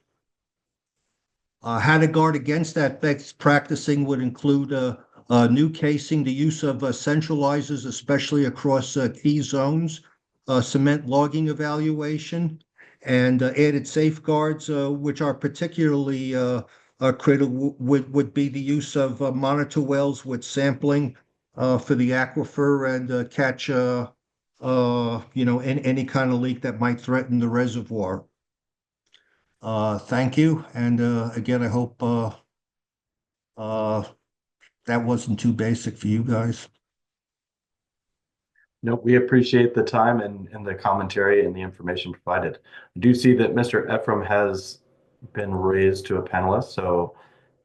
How to guard against that best practicing would include new casing, the use of centralizers, especially across key zones, cement logging evaluation, and added safeguards, which are particularly critical would be the use of monitor wells with sampling for the aquifer and catch any kind of leak that might threaten the reservoir. Thank you, and again, I hope that wasn't too basic for you guys. Nope, we appreciate the time and the commentary and the information provided. I do see that Mr. Ephraim has been raised to a panelist. So,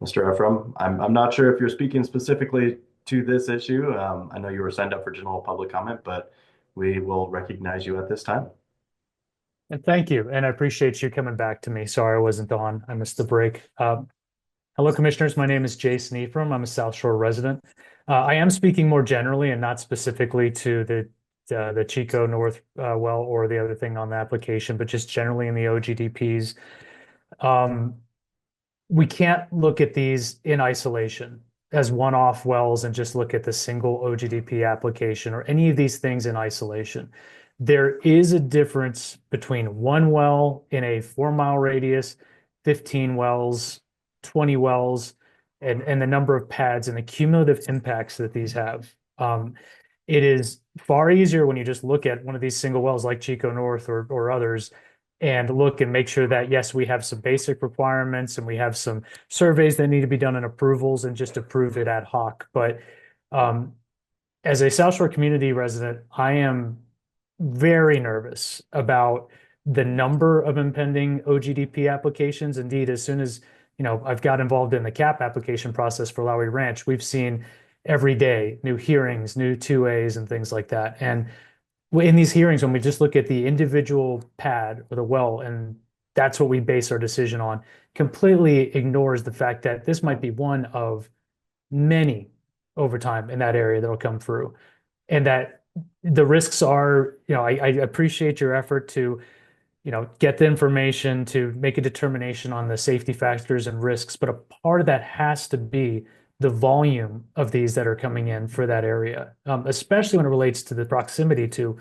Mr. Ephraim, I'm not sure if you're speaking specifically to this issue. I know you were signed up for general public comment, but we will recognize you at this time. And thank you. And I appreciate you coming back to me. Sorry I wasn't on. I missed the break. Hello, commissioners. My name is Jason Ephraim. I'm a South Shore resident. I am speaking more generally and not specifically to the Chico North well or the other thing on the application, but just generally in the OGDPs. We can't look at these in isolation as one-off wells and just look at the single OGDP application or any of these things in isolation. There is a difference between one well in a 4-mile radius, 15 wells, 20 wells, and the number of pads and the cumulative impacts that these have. It is far easier when you just look at one of these single wells like Chico North or others and look and make sure that, yes, we have some basic requirements and we have some surveys that need to be done and approvals and just approve it ad hoc. But as a South Shore community resident, I am very nervous about the number of impending OGDP applications. Indeed, as soon as I've got involved in the CAP application process for Lowry Ranch, we've seen every day new hearings, new 2As and things like that. And in these hearings, when we just look at the individual pad or the well, and that's what we base our decision on, completely ignores the fact that this might be one of many over time in that area that'll come through. And that the risks are, I appreciate your effort to, get the information to make a determination on the safety factors and risks, but a part of that has to be the volume of these that are coming in for that area, especially when it relates to the proximity to,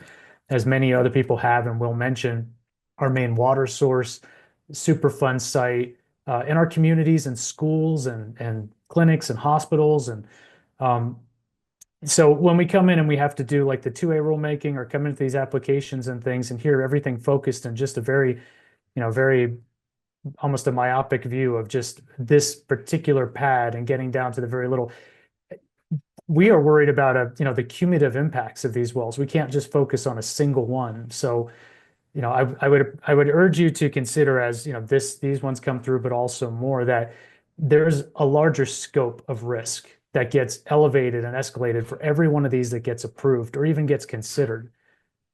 as many other people have and will mention, our main water source, Superfund site, in our communities and schools and clinics and hospitals. And so when we come in and we have to do like the 2A rulemaking or come into these applications and things and hear everything focused in just a very, very almost a myopic view of just this particular pad and getting down to the very little, we are worried about the cumulative impacts of these wells. We can't just focus on a single one. So, I would urge you to consider, as these ones come through, but also more, that there's a larger scope of risk that gets elevated and escalated for every one of these that gets approved or even gets considered.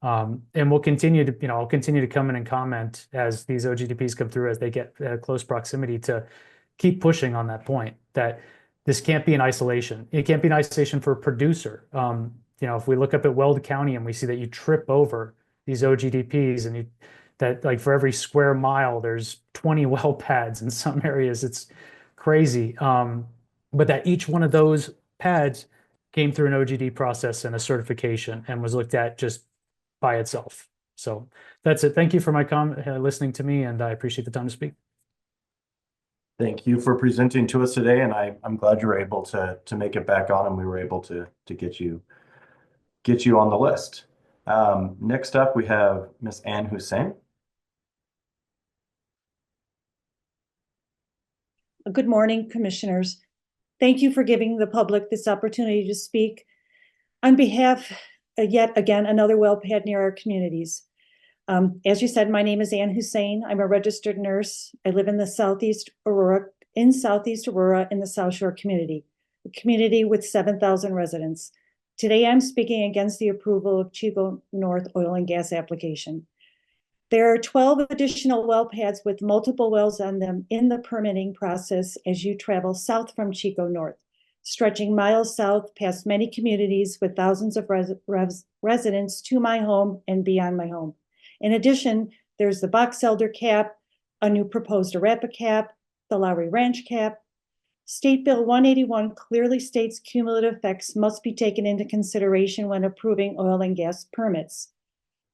And we'll continue to, I'll continue to come in and comment as these OGDPs come through, as they get close proximity, to keep pushing on that point that this can't be in isolation. It can't be in isolation for a producer. If we look up at Weld County and we see that you trip over these OGDPs and that like for every square mile, there's 20 well pads in some areas, it's crazy. But that each one of those pads came through an OGD process and a certification and was looked at just by itself. So that's it. Thank you for my listening to me, and I appreciate the time to speak. Thank you for presenting to us today, and I'm glad you were able to make it back on, and we were able to get you on the list. Next up, we have Ms. Ann Hussein. Good morning, commissioners. Thank you for giving the public this opportunity to speak on behalf, yet again, another well pad near our communities. As you said, my name is Ann Hussein. I'm a registered nurse. I live in the Southeast Aurora in the South Shore community, a community with 7,000 residents. Today, I'm speaking against the approval of Chico North oil and gas application. There are 12 additional well pads with multiple wells on them in the permitting process as you travel south from Chico North, stretching miles south past many communities with thousands of residents to my home and beyond my home. In addition, there's the Box Elder cap, a new proposed Arapa cap, the Lowry Ranch cap. State Bill 181 clearly states cumulative effects must be taken into consideration when approving oil and gas permits.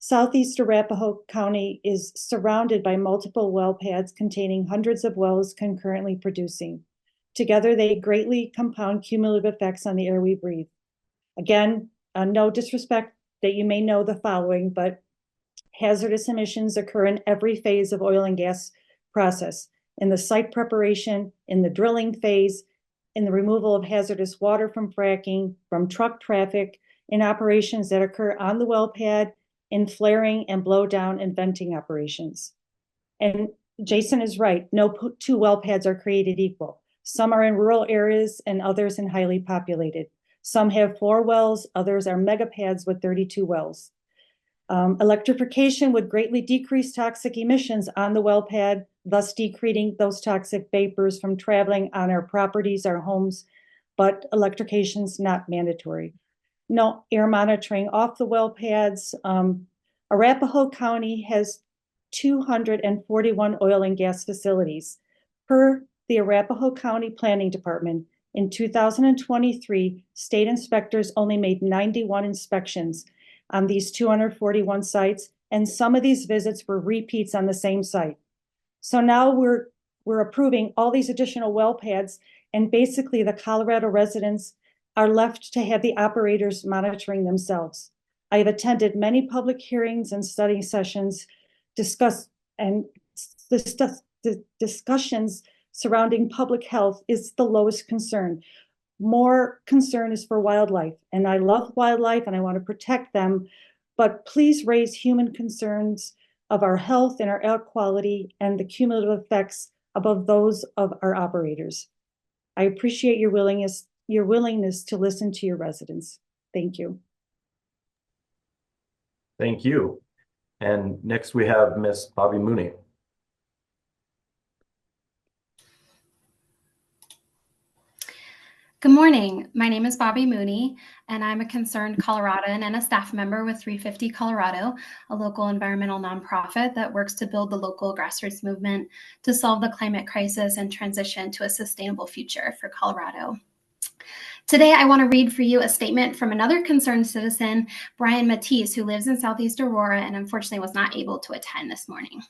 Southeast Arapahoe County is surrounded by multiple well pads containing hundreds of wells concurrently producing. Together, they greatly compound cumulative effects on the air we breathe. Again, no disrespect that you may know the following, but hazardous emissions occur in every phase of oil and gas process, in the site preparation, in the drilling phase, in the removal of hazardous water from fracking, from truck traffic, in operations that occur on the well pad, in flaring and blowdown and venting operations. And Jason is right, no two well pads are created equal. Some are in rural areas and others in highly populated. Some have 4 wells, others are mega pads with 32 wells. Electrification would greatly decrease toxic emissions on the well pad, thus decreasing those toxic vapors from traveling on our properties, our homes, but electrification is not mandatory. No air monitoring off the well pads. Arapahoe County has 241 oil and gas facilities. Per the Arapahoe County Planning Department, in 2023, state inspectors only made 91 inspections on these 241 sites, and some of these visits were repeats on the same site. So now we're approving all these additional well pads, and basically the Colorado residents are left to have the operators monitoring themselves. I have attended many public hearings and study sessions, the discussions surrounding public health is the lowest concern. More concern is for wildlife, and I love wildlife and I want to protect them, but please raise human concerns of our health and our air quality and the cumulative effects above those of our operators. I appreciate your willingness to listen to your residents. Thank you. Thank you. And next we have Ms. Bobby Mooney. Good morning. My name is Bobby Mooney, and I'm a concerned Coloradan and a staff member with 350 Colorado, a local environmental nonprofit that works to build the local grassroots movement to solve the climate crisis and transition to a sustainable future for Colorado. Today, I want to read for you a statement from another concerned citizen, Brian Matisse, who lives in Southeast Aurora and unfortunately was not able to attend this morning.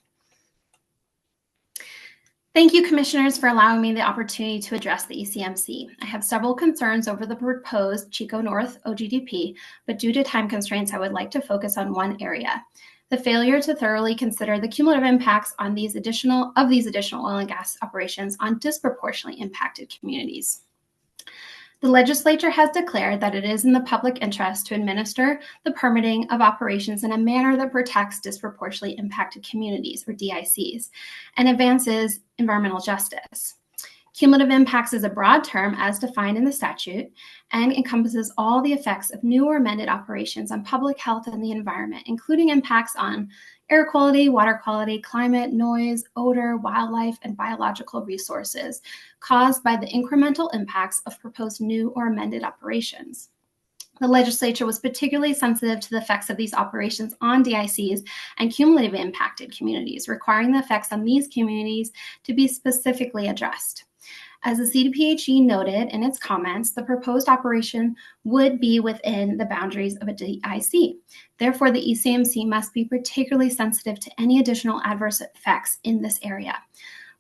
Thank you, commissioners, for allowing me the opportunity to address the ECMC. I have several concerns over the proposed Chico North OGDP, but due to time constraints, I would like to focus on one area: the failure to thoroughly consider the cumulative impacts on these additional oil and gas operations on disproportionately impacted communities. The legislature has declared that it is in the public interest to administer the permitting of operations in a manner that protects disproportionately impacted communities, or DICs, and advances environmental justice. Cumulative impacts is a broad term as defined in the statute and encompasses all the effects of new or amended operations on public health and the environment, including impacts on air quality, water quality, climate, noise, odor, wildlife, and biological resources caused by the incremental impacts of proposed new or amended operations. The legislature was particularly sensitive to the effects of these operations on DICs and cumulative impacted communities, requiring the effects on these communities to be specifically addressed. As the CDPHE noted in its comments, the proposed operation would be within the boundaries of a DIC. Therefore, the ECMC must be particularly sensitive to any additional adverse effects in this area.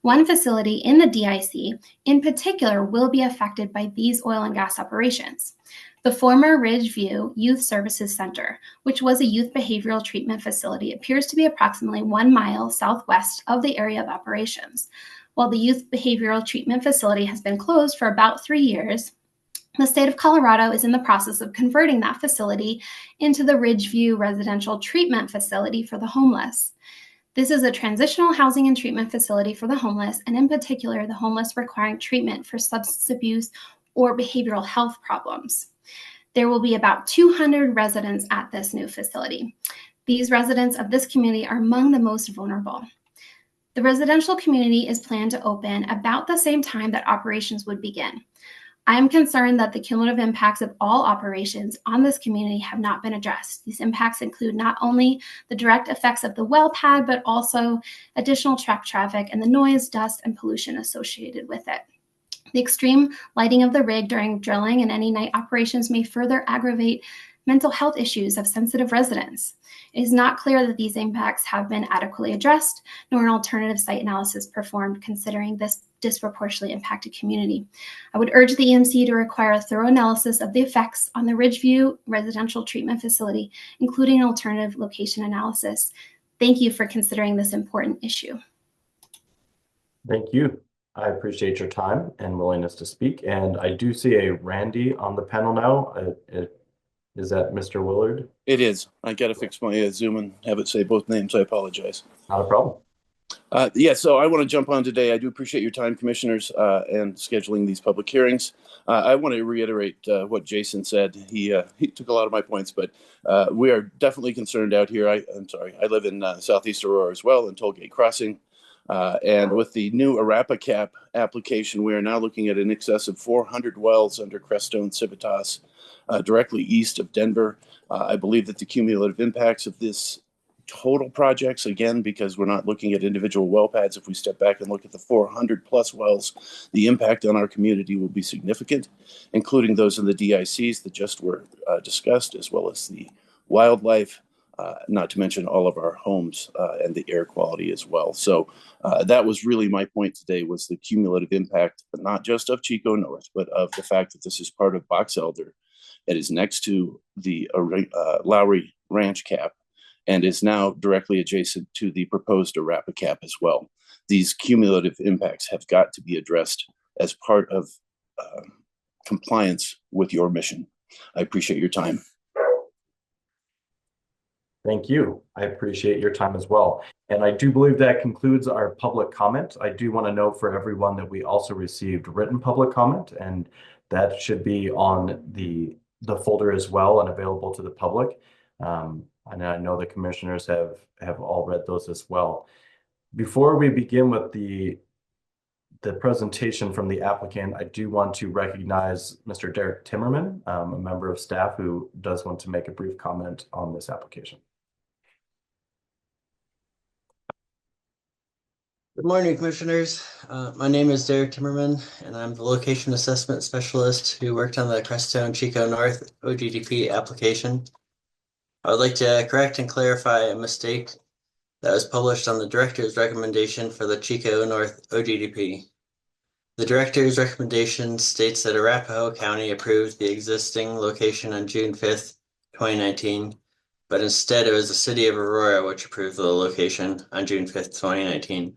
One facility in the DIC, in particular, will be affected by these oil and gas operations. The former Ridgeview Youth Services Center, which was a youth behavioral treatment facility, appears to be approximately 1 mile southwest of the area of operations. While the youth behavioral treatment facility has been closed for about 3 years, the state of Colorado is in the process of converting that facility into the Ridgeview Residential Treatment Facility for the homeless. This is a transitional housing and treatment facility for the homeless, and in particular, the homeless requiring treatment for substance abuse or behavioral health problems. There will be about 200 residents at this new facility. These residents of this community are among the most vulnerable. The residential community is planned to open about the same time that operations would begin. I am concerned that the cumulative impacts of all operations on this community have not been addressed. These impacts include not only the direct effects of the well pad, but also additional truck traffic and the noise, dust, and pollution associated with it. The extreme lighting of the rig during drilling and any night operations may further aggravate mental health issues of sensitive residents. It is not clear that these impacts have been adequately addressed, nor an alternative site analysis performed considering this disproportionately impacted community. I would urge the EMC to require a thorough analysis of the effects on the Ridgeview Residential Treatment Facility, including an alternative location analysis. Thank you for considering this important issue. Thank you. I appreciate your time and willingness to speak. And I do see a Randy on the panel now. Is that Mr. Willard? It is. I got to fix my Zoom and have it say both names. I apologize. Not a problem. Yeah, so I want to jump on today. I do appreciate your time, commissioners, and scheduling these public hearings. I want to reiterate what Jason said. He took a lot of my points, but we are definitely concerned out here. I'm sorry. I live in Southeast Aurora as well, in Tollgate Crossing. And with the new Arapa Cap application, we are now looking at in excess of 400 wells under Crestone Civitas, directly east of Denver. I believe that the cumulative impacts of this total projects, again, because we're not looking at individual well pads, if we step back and look at the 400 plus wells, the impact on our community will be significant, including those in the DICs that just were discussed, as well as the wildlife, not to mention all of our homes and the air quality as well. So that was really my point today, was the cumulative impact, not just of Chico North, but of the fact that this is part of Box Elder. It is next to the Lowry Ranch Cap and is now directly adjacent to the proposed Arapa Cap as well. These cumulative impacts have got to be addressed as part of compliance with your mission. I appreciate your time. Thank you. I appreciate your time as well. And I do believe that concludes our public comment. I do want to note for everyone that we also received written public comment, and that should be on the folder as well and available to the public. And I know the commissioners have all read those as well. Before we begin with the presentation from the applicant, I do want to recognize Mr. Derek Timmerman, a member of staff who does want to make a brief comment on this application. Good morning, commissioners. My name is Derek Timmerman, and I'm the location assessment specialist who worked on the Crestone Chico North OGDP application. I would like to correct and clarify a mistake that was published on the director's recommendation for the Chico North OGDP. The director's recommendation states that Arapahoe County approved the existing location on June 5th, 2019, but instead it was the city of Aurora which approved the location on June 5th, 2019.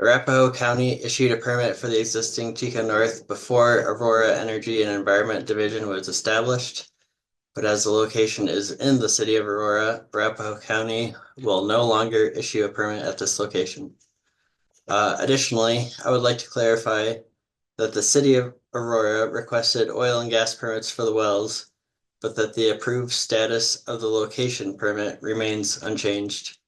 Arapahoe County issued a permit for the existing Chico North before Aurora Energy and Environment Division was established. But as the location is in the city of Aurora, Arapahoe County will no longer issue a permit at this location. Additionally, I would like to clarify that the city of Aurora requested oil and gas permits for the wells, but that the approved status of the location permit remains unchanged.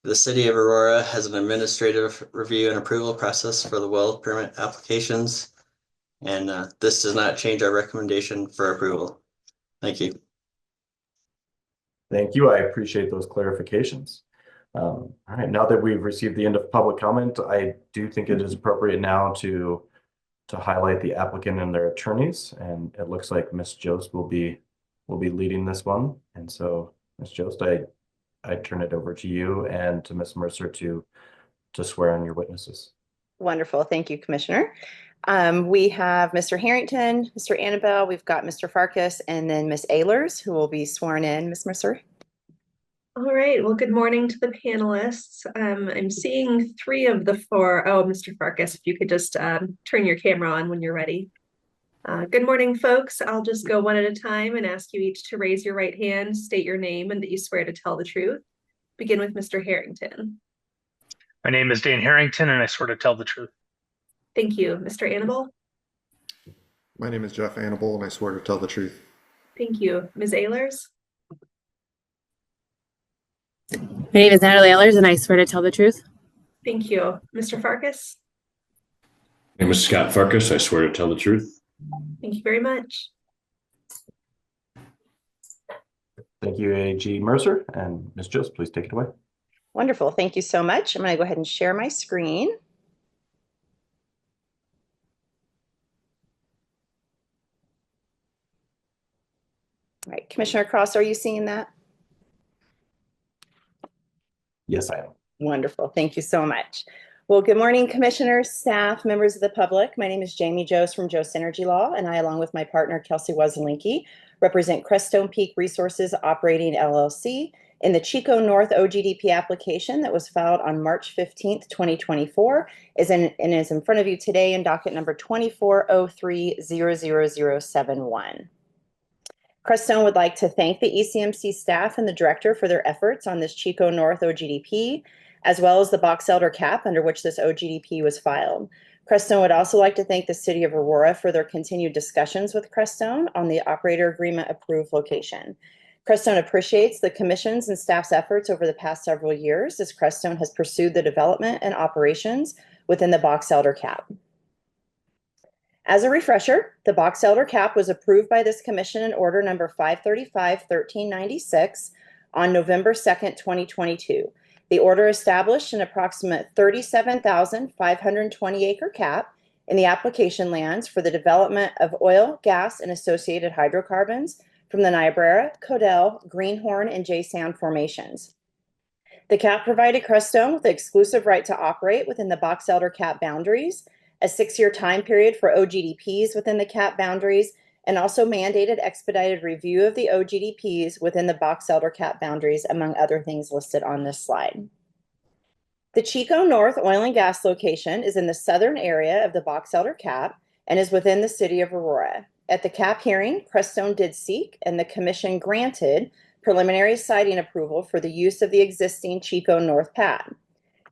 The city of Aurora has an administrative review and approval process for the well permit applications, and this does not change our recommendation for approval. Thank you. Thank you. I appreciate those clarifications. All right, now that we've received the end of public comment, I do think it is appropriate now to highlight the applicant and their attorneys. And it looks like Ms. Jost will be leading this one. And so, Ms. Jost, I turn it over to you and to Ms. Mercer to swear in your witnesses. Wonderful. Thank you, Commissioner. We have Mr. Harrington, Mr. Annabelle, we've got Mr. Farkas, and then Ms. Ehlers, who will be sworn in. Ms. Mercer. All right. Well, good morning to the panelists. I'm seeing 3 of the 4. Oh, Mr. Farkas, if you could just turn your camera on when you're ready. Good morning, folks. I'll just go one at a time and ask you each to raise your right hand, state your name, and that you swear to tell the truth. Begin with Mr. Harrington. My name is Dan Harrington, and I swear to tell the truth. Thank you. Mr. Annabelle? My name is Jeff Annabelle, and I swear to tell the truth. Thank you. Ms. Ehlers? My name is Natalie Ehlers, and I swear to tell the truth. Thank you. Mr. Farkas? My name is Scott Farkas. I swear to tell the truth. Thank you very much. Thank you, AG Mercer. And Ms. Jost, please take it away. Wonderful. Thank you so much. I'm going to go ahead and share my screen. All right, Commissioner Cross, are you seeing that? Yes, I am. Wonderful. Thank you so much. Well, good morning, commissioners, staff, members of the public. My name is Jamie Jost from Jost Energy Law, and I, along with my partner, Kelsey Wozzelinki, represent Crestone Peak Resources Operating LLC in the Chico North OGDP application that was filed on March 15th, 2024, and is in front of you today in docket number 240300071. Crestone would like to thank the ECMC staff and the director for their efforts on this Chico North OGDP, as well as the box elder cap under which this OGDP was filed. Crestone would also like to thank the City of Aurora for their continued discussions with Crestone on the operator agreement approved location. Crestone appreciates the commission's and staff's efforts over the past several years as Crestone has pursued the development and operations within the box elder cap. As a refresher, the box elder cap was approved by this commission in order number 535-1396 on November 2nd, 2022. The order established an approximate 37,520 acre cap in the application lands for the development of oil, gas, and associated hydrocarbons from the Niobrara, Codell, Greenhorn, and J Sand formations. The cap provided Crestone with the exclusive right to operate within the box elder cap boundaries, a 6-year time period for OGDPs within the cap boundaries, and also mandated expedited review of the OGDPs within the box elder cap boundaries, among other things listed on this slide. The Chico North oil and gas location is in the southern area of the box elder cap and is within the City of Aurora. At the cap hearing, Crestone did seek, and the commission granted, preliminary siting approval for the use of the existing Chico North pad.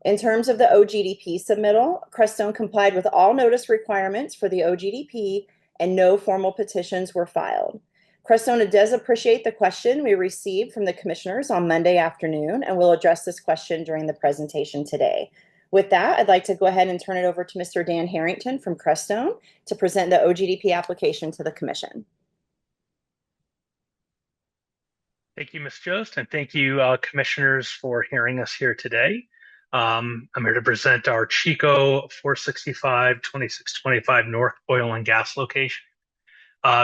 In terms of the OGDP submittal, Crestone complied with all notice requirements for the OGDP and no formal petitions were filed. Crestone does appreciate the question we received from the commissioners on Monday afternoon and will address this question during the presentation today. With that, I'd like to go ahead and turn it over to Mr. Dan Harrington from Crestone to present the OGDP application to the commission. Thank you, Ms. Jost, and thank you, commissioners, for hearing us here today. I'm here to present our Chico 465-2625 North Oil and Gas location.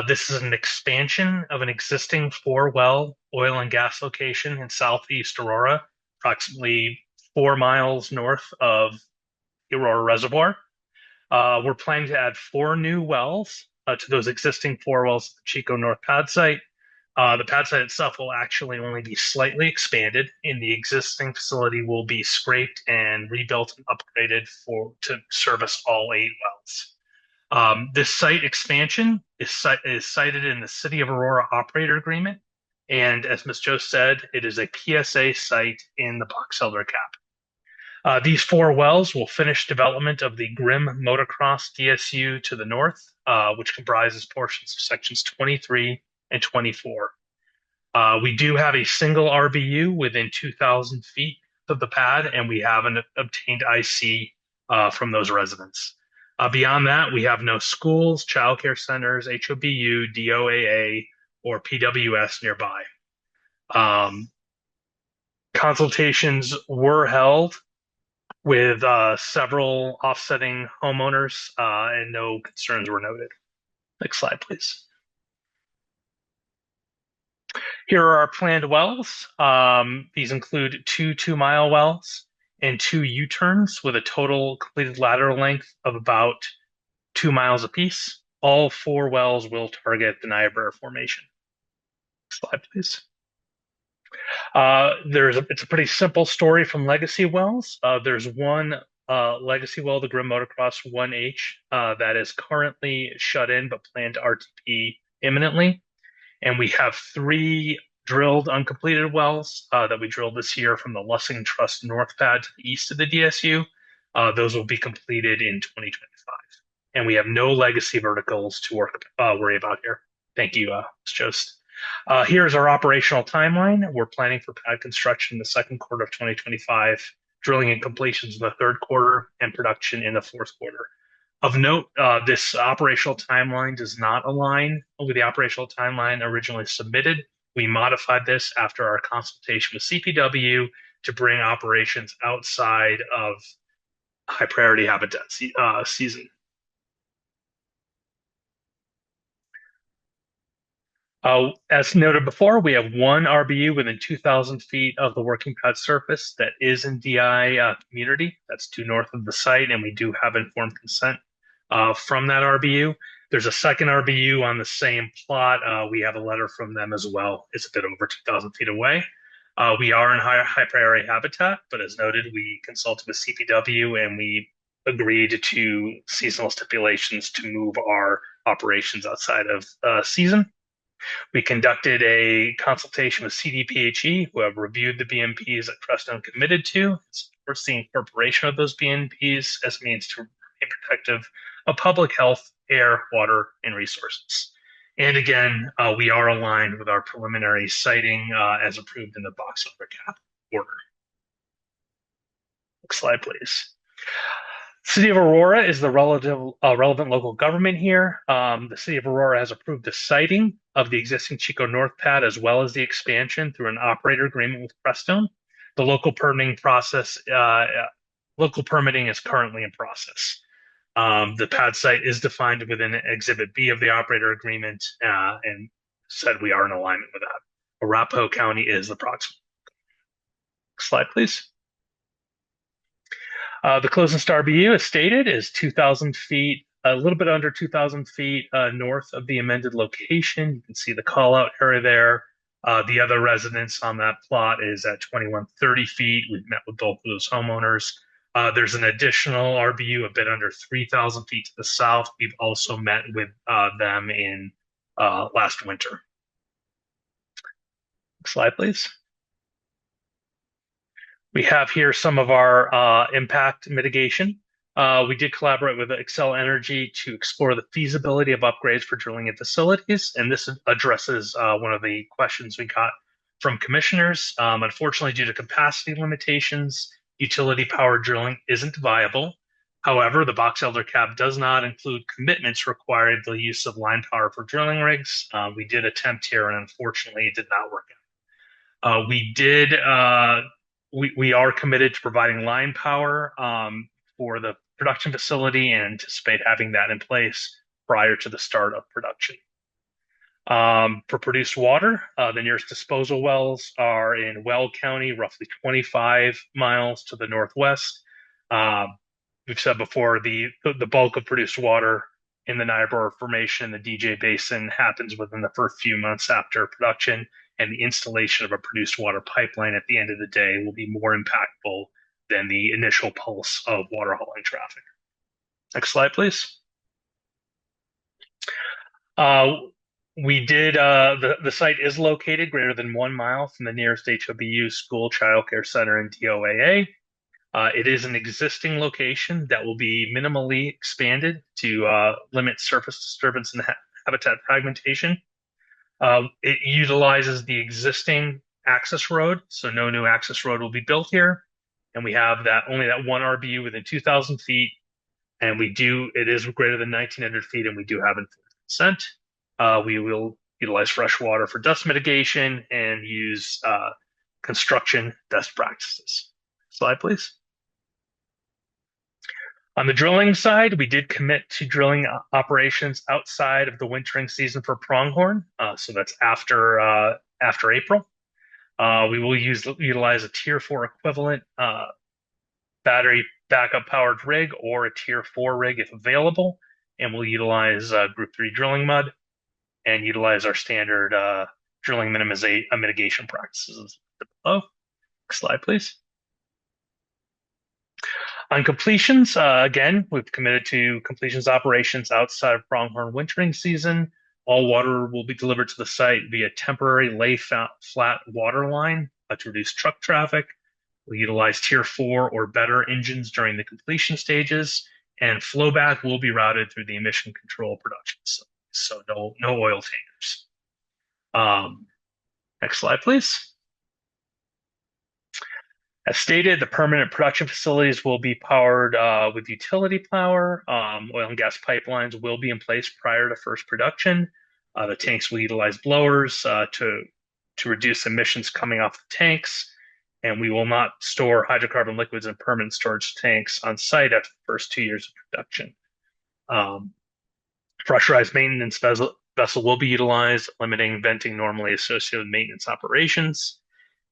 This is an expansion of an existing 4-well oil and gas location in southeast Aurora, approximately 4 miles north of the Aurora Reservoir. We're planning to add 4 new wells to those existing 4 wells at the Chico North pad site. The pad site itself will actually only be slightly expanded, and the existing facility will be scraped and rebuilt and upgraded to service all 8 wells. This site expansion is cited in the City of Aurora operator agreement, and as Ms. Jost said, it is a PSA site in the box elder cap. These 4 wells will finish development of the Grimm Motocross DSU to the north, which comprises portions of sections 23 and 24. We do have a single RBU within 2,000 feet of the pad, and we have an obtained IC from those residents. Beyond that, we have no schools, childcare centers, HOBU, DOAA, or PWS nearby. Consultations were held with several offsetting homeowners, and no concerns were noted. Next slide, please. Here are our planned wells. These include 2 2-mile wells and 2 U-turns with a total completed lateral length of about 2 miles apiece. All 4 wells will target the Niobrara Formation. Next slide, please. It's a pretty simple story from legacy wells. There's one legacy well, the Grimm Motocross 1H, that is currently shut in but planned to RTP imminently. And we have 3 drilled uncompleted wells that we drilled this year from the Lussing Trust North pad to the east of the DSU. Those will be completed in 2025. And we have no legacy verticals to worry about here. Thank you, Ms. Jost. Here's our operational timeline. We're planning for pad construction in the second quarter of 2025, drilling and completions in the third quarter, and production in the fourth quarter. Of note, this operational timeline does not align with the operational timeline originally submitted. We modified this after our consultation with CPW to bring operations outside of high priority habitat season. As noted before, we have one RBU within 2,000 feet of the working pad surface that is in DI community. That's due north of the site, and we do have informed consent from that RBU. There's a second RBU on the same plot. We have a letter from them as well. It's a bit over 2,000 feet away. We are in high priority habitat, but as noted, we consulted with CPW and we agreed to seasonal stipulations to move our operations outside of season. We conducted a consultation with CDPHE, who have reviewed the BMPs that Crestone committed to. We're seeing incorporation of those BMPs as a means to be protective of public health, air, water, and resources. And again, we are aligned with our preliminary siting as approved in the box elder cap order. Next slide, please. City of Aurora is the relevant local government here. The City of Aurora has approved the siting of the existing Chico North pad as well as the expansion through an operator agreement with Crestone. The local permitting process, local permitting is currently in process. The pad site is defined within Exhibit B of the operator agreement, and said we are in alignment with that. Arapahoe County is the proximate. Next slide, please. The closest RBU, as stated, is 2,000 feet, a little bit under 2,000 feet north of the amended location. You can see the call-out area there. The other residence on that plot is at 2,130 feet. We've met with both of those homeowners. There's an additional RBU a bit under 3,000 feet to the south. We've also met with them in last winter. Next slide, please. We have here some of our impact mitigation. We did collaborate with Excel Energy to explore the feasibility of upgrades for drilling at facilities, and this addresses one of the questions we got from commissioners. Unfortunately, due to capacity limitations, utility power drilling isn't viable. However, the box elder cap does not include commitments requiring the use of line power for drilling rigs. We did attempt here, and unfortunately, it did not work out. We are committed to providing line power for the production facility and anticipate having that in place prior to the start of production. For produced water, the nearest disposal wells are in Weld County, roughly 25 miles to the northwest. We've said before, the bulk of produced water in the Niobrara Formation, the DJ Basin, happens within the first few months after production, and the installation of a produced water pipeline at the end of the day will be more impactful than the initial pulse of water hauling traffic. Next slide, please. The site is located greater than 1 mile from the nearest HOBU, school, childcare center, and DOAA. It is an existing location that will be minimally expanded to limit surface disturbance and habitat fragmentation. It utilizes the existing access road, so no new access road will be built here. And we have only that one RBU within 2,000 feet, and it is greater than 1,900 feet, and we do have informed consent. We will utilize fresh water for dust mitigation and use construction best practices. Slide, please. On the drilling side, we did commit to drilling operations outside of the wintering season for pronghorn. So that's after April. We will utilize a Tier 4 equivalent battery backup powered rig or a Tier 4 rig if available. And we'll utilize Group 3 drilling mud and utilize our standard drilling mitigation practices below. Next slide, please. On completions, again, we've committed to completions operations outside of pronghorn wintering season. All water will be delivered to the site via temporary lay flat water line to reduce truck traffic. We'll utilize Tier 4 or better engines during the completion stages, and flowback will be routed through the emission control production. So no oil tankers. Next slide, please. As stated, the permanent production facilities will be powered with utility power. Oil and gas pipelines will be in place prior to first production. The tanks will utilize blowers to reduce emissions coming off the tanks, and we will not store hydrocarbon liquids in permanent storage tanks on site after the first 2 years of production. Pressurized maintenance vessel will be utilized, limiting venting normally associated with maintenance operations.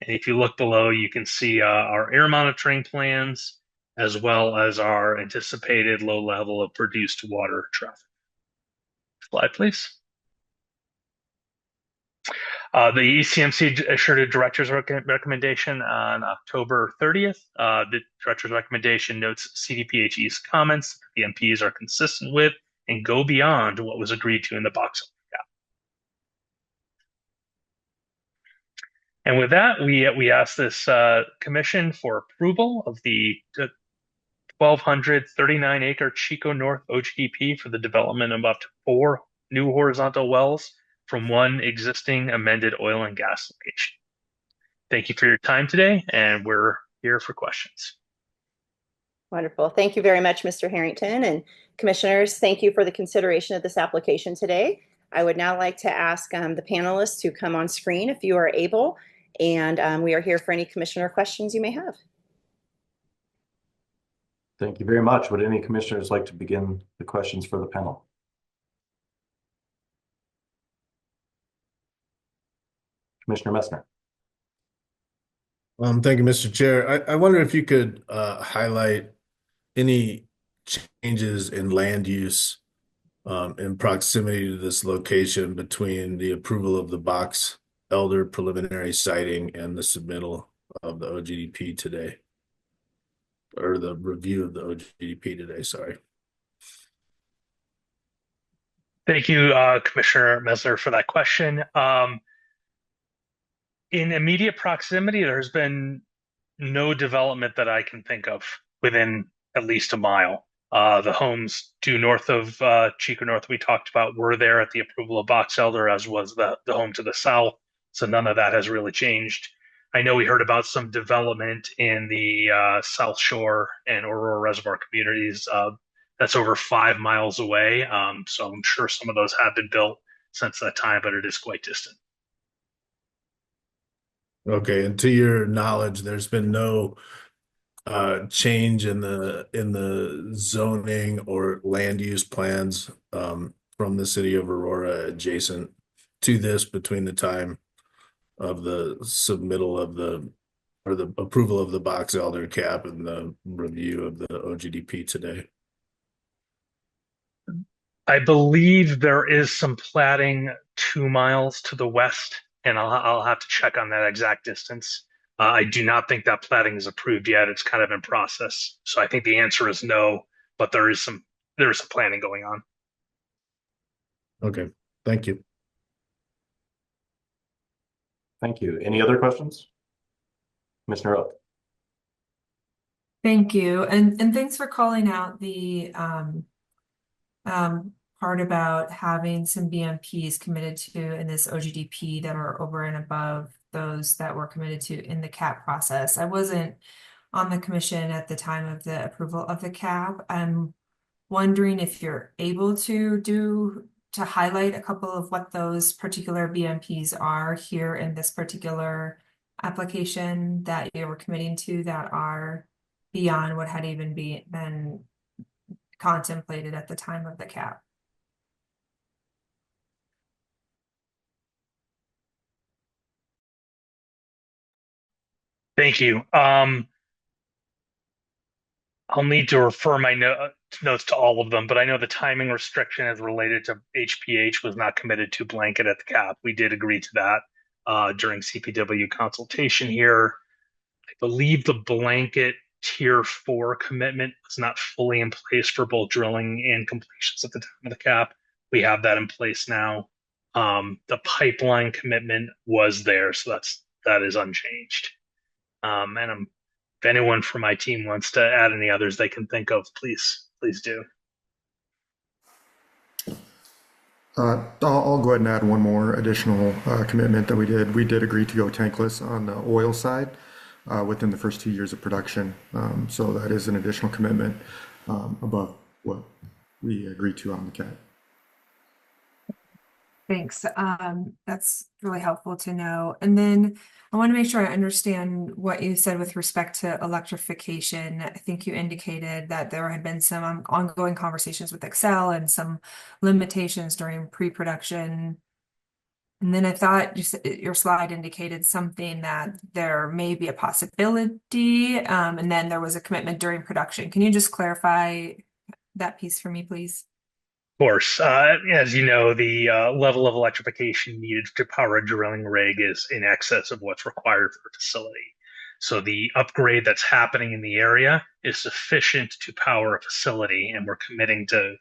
And if you look below, you can see our air monitoring plans, as well as our anticipated low level of produced water traffic. Slide, please. The ECMC issued a director's recommendation on October 30th. The director's recommendation notes CDPHE's comments. The MPs are consistent with and go beyond what was agreed to in the box. And with that, we ask this commission for approval of the 1,239-acre Chico North OGDP for the development of up to 4 new horizontal wells from 1 existing amended oil and gas location. Thank you for your time today, and we're here for questions. Wonderful. Thank you very much, Mr. Harrington. And commissioners, thank you for the consideration of this application today. I would now like to ask the panelists to come on screen if you are able, and we are here for any commissioner questions you may have. Thank you very much. Would any commissioners like to begin the questions for the panel? Commissioner Messner. Thank you, Mr. Chair. I wonder if you could highlight any changes in land use in proximity to this location between the approval of the Box Elder preliminary siting and the submittal of the OGDP today, or the review of the OGDP today, sorry. Thank you, Commissioner Messner, for that question. In immediate proximity, there's been no development that I can think of within at least a mile. The homes due north of Chico North we talked about were there at the approval of Box Elder, as was the home to the south. So none of that has really changed. I know we heard about some development in the South Shore and Aurora Reservoir communities. That's over 5 miles away. So I'm sure some of those have been built since that time, but it is quite distant. Okay, and to your knowledge, there's been no change in the zoning or land use plans from the city of Aurora adjacent to this between the time of the submittal of the approval of the Box Elder cap and the review of the OGDP today. I believe there is some platting 2 miles to the west, and I'll have to check on that exact distance. I do not think that platting is approved yet. It's kind of in process. So I think the answer is no, but there is some planning going on. Okay, thank you. Thank you. Any other questions? Commissioner Oak. Thank you. And thanks for calling out the part about having some BMPs committed to in this OGDP that are over and above those that were committed to in the CAP process. I wasn't on the commission at the time of the approval of the CAP. I'm wondering if you're able to highlight a couple of what those particular BMPs are here in this particular application that you were committing to that are beyond what had even been contemplated at the time of the CAP. Thank you. I'll need to refer my notes to all of them, but I know the timing restriction as related to HPH was not committed to blanket at the CAP. We did agree to that during CPW consultation here. I believe the blanket Tier 4 commitment was not fully in place for both drilling and completions at the time of the CAP. We have that in place now. The pipeline commitment was there, so that is unchanged. And if anyone from my team wants to add any others they can think of, please do. I'll go ahead and add one more additional commitment that we did. We did agree to go tankless on the oil side within the first 2 years of production. So that is an additional commitment above what we agreed to on the CAP. Thanks. That's really helpful to know. And then I want to make sure I understand what you said with respect to electrification. I think you indicated that there had been some ongoing conversations with Excel and some limitations during pre-production. And then I thought your slide indicated something that there may be a possibility, and then there was a commitment during production. Can you just clarify that piece for me, please? Of course, as you know, the level of electrification needed to power a drilling rig is in excess of what's required for the facility. So the upgrade that's happening in the area is sufficient to power a facility, and we're committing to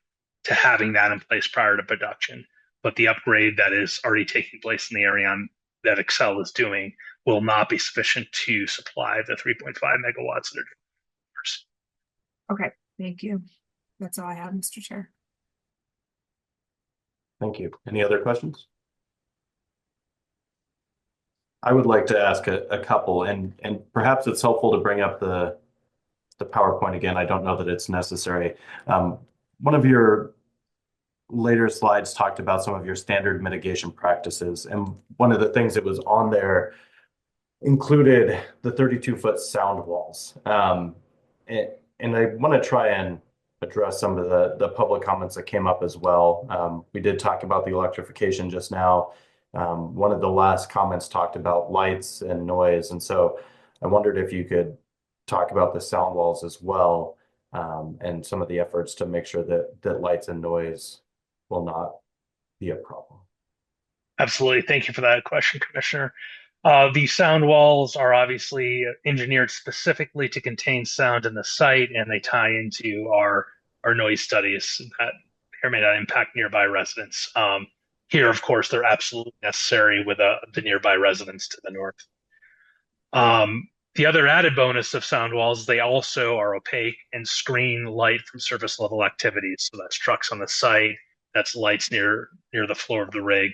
having that in place prior to production. But the upgrade that is already taking place in the area that Excel is doing will not be sufficient to supply the 3.5 megawatts that are. Okay, thank you. That's all I have, Mr. Chair. Thank you. Any other questions? I would like to ask a couple, and perhaps it's helpful to bring up the PowerPoint again. I don't know that it's necessary. One of your later slides talked about some of your standard mitigation practices, and one of the things that was on there included the 32-foot sound walls. And I want to try and address some of the public comments that came up as well. We did talk about the electrification just now. One of the last comments talked about lights and noise. And so I wondered if you could talk about the sound walls as well, and some of the efforts to make sure that lights and noise will not be a problem. Absolutely. Thank you for that question, Commissioner. The sound walls are obviously engineered specifically to contain sound in the site, and they tie into our noise studies that may or may not impact nearby residents. Here, of course, they're absolutely necessary with the nearby residents to the north. The other added bonus of sound walls is they also are opaque and screen light from surface level activities. So that's trucks on the site, that's lights near the floor of the rig.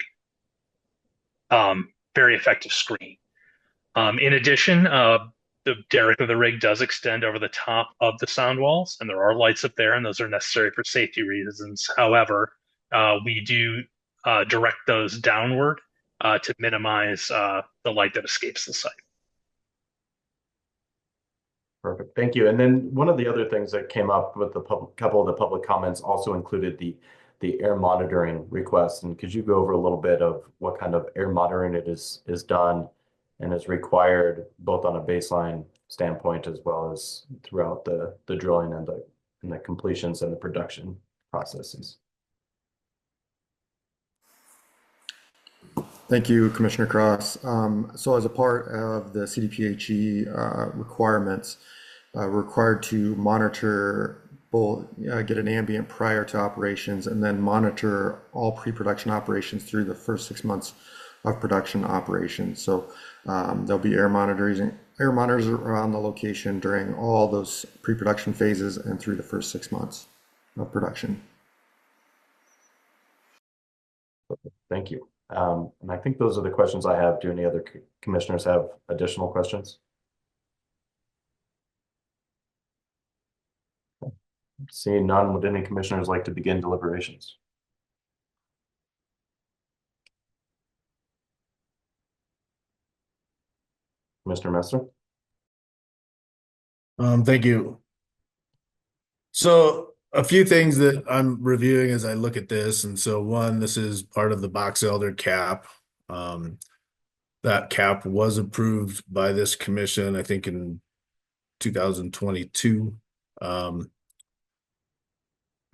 Very effective screen. In addition, the derrick of the rig does extend over the top of the sound walls, and there are lights up there, and those are necessary for safety reasons. However, we do direct those downward to minimize the light that escapes the site. Perfect. Thank you. And then one of the other things that came up with the couple of the public comments also included the air monitoring request. And could you go over a little bit of what kind of air monitoring it is done and is required both on a baseline standpoint as well as throughout the drilling and the completions and the production processes? Thank you, Commissioner Cross. So as a part of the CDPHE requirements, we're required to monitor both, get an ambient prior to operations, and then monitor all pre-production operations through the first 6 months of production operations. So there'll be air monitors around the location during all those pre-production phases and through the first 6 months of production. Thank you. And I think those are the questions I have. Do any other commissioners have additional questions? Seeing none, would any commissioners like to begin deliberations? Mr. Messer? Thank you. So a few things that I'm reviewing as I look at this. And so one, this is part of the box elder cap. That cap was approved by this commission, I think in 2022.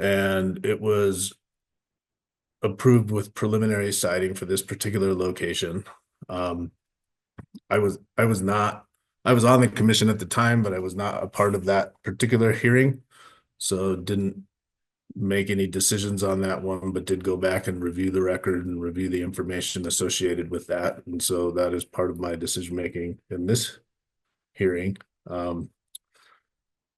And it was approved with preliminary siting for this particular location. I was on the commission at the time, but I was not a part of that particular hearing. So didn't make any decisions on that one, but did go back and review the record and review the information associated with that. And so that is part of my decision-making in this hearing.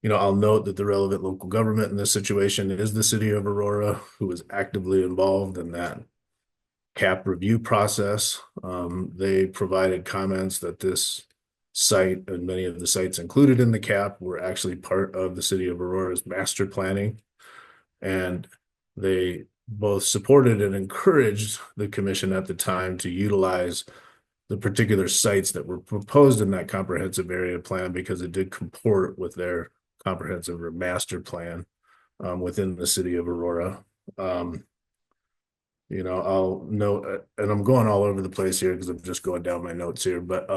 I'll note that the relevant local government in this situation is the city of Aurora, who was actively involved in that cap review process. They provided comments that this site and many of the sites included in the cap were actually part of the city of Aurora's master planning. And they both supported and encouraged the commission at the time to utilize the particular sites that were proposed in that comprehensive area plan because it did comport with their comprehensive or master plan within the city of Aurora. You know, I'll note, and I'm going all over the place here because I'm just going down my notes here, but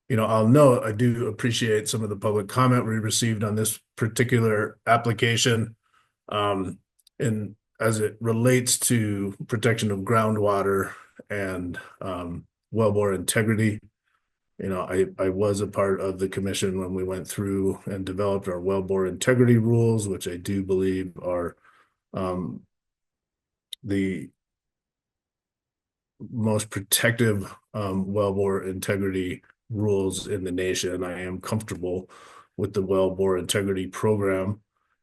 you know, I'll note I do appreciate some of the public comment we received on this particular application. And as it relates to protection of groundwater and wellbore integrity, you know, I was a part of the commission when we went through and developed our wellbore integrity rules, which I do believe are the most protective wellbore integrity rules in the nation. I am comfortable with the wellbore integrity program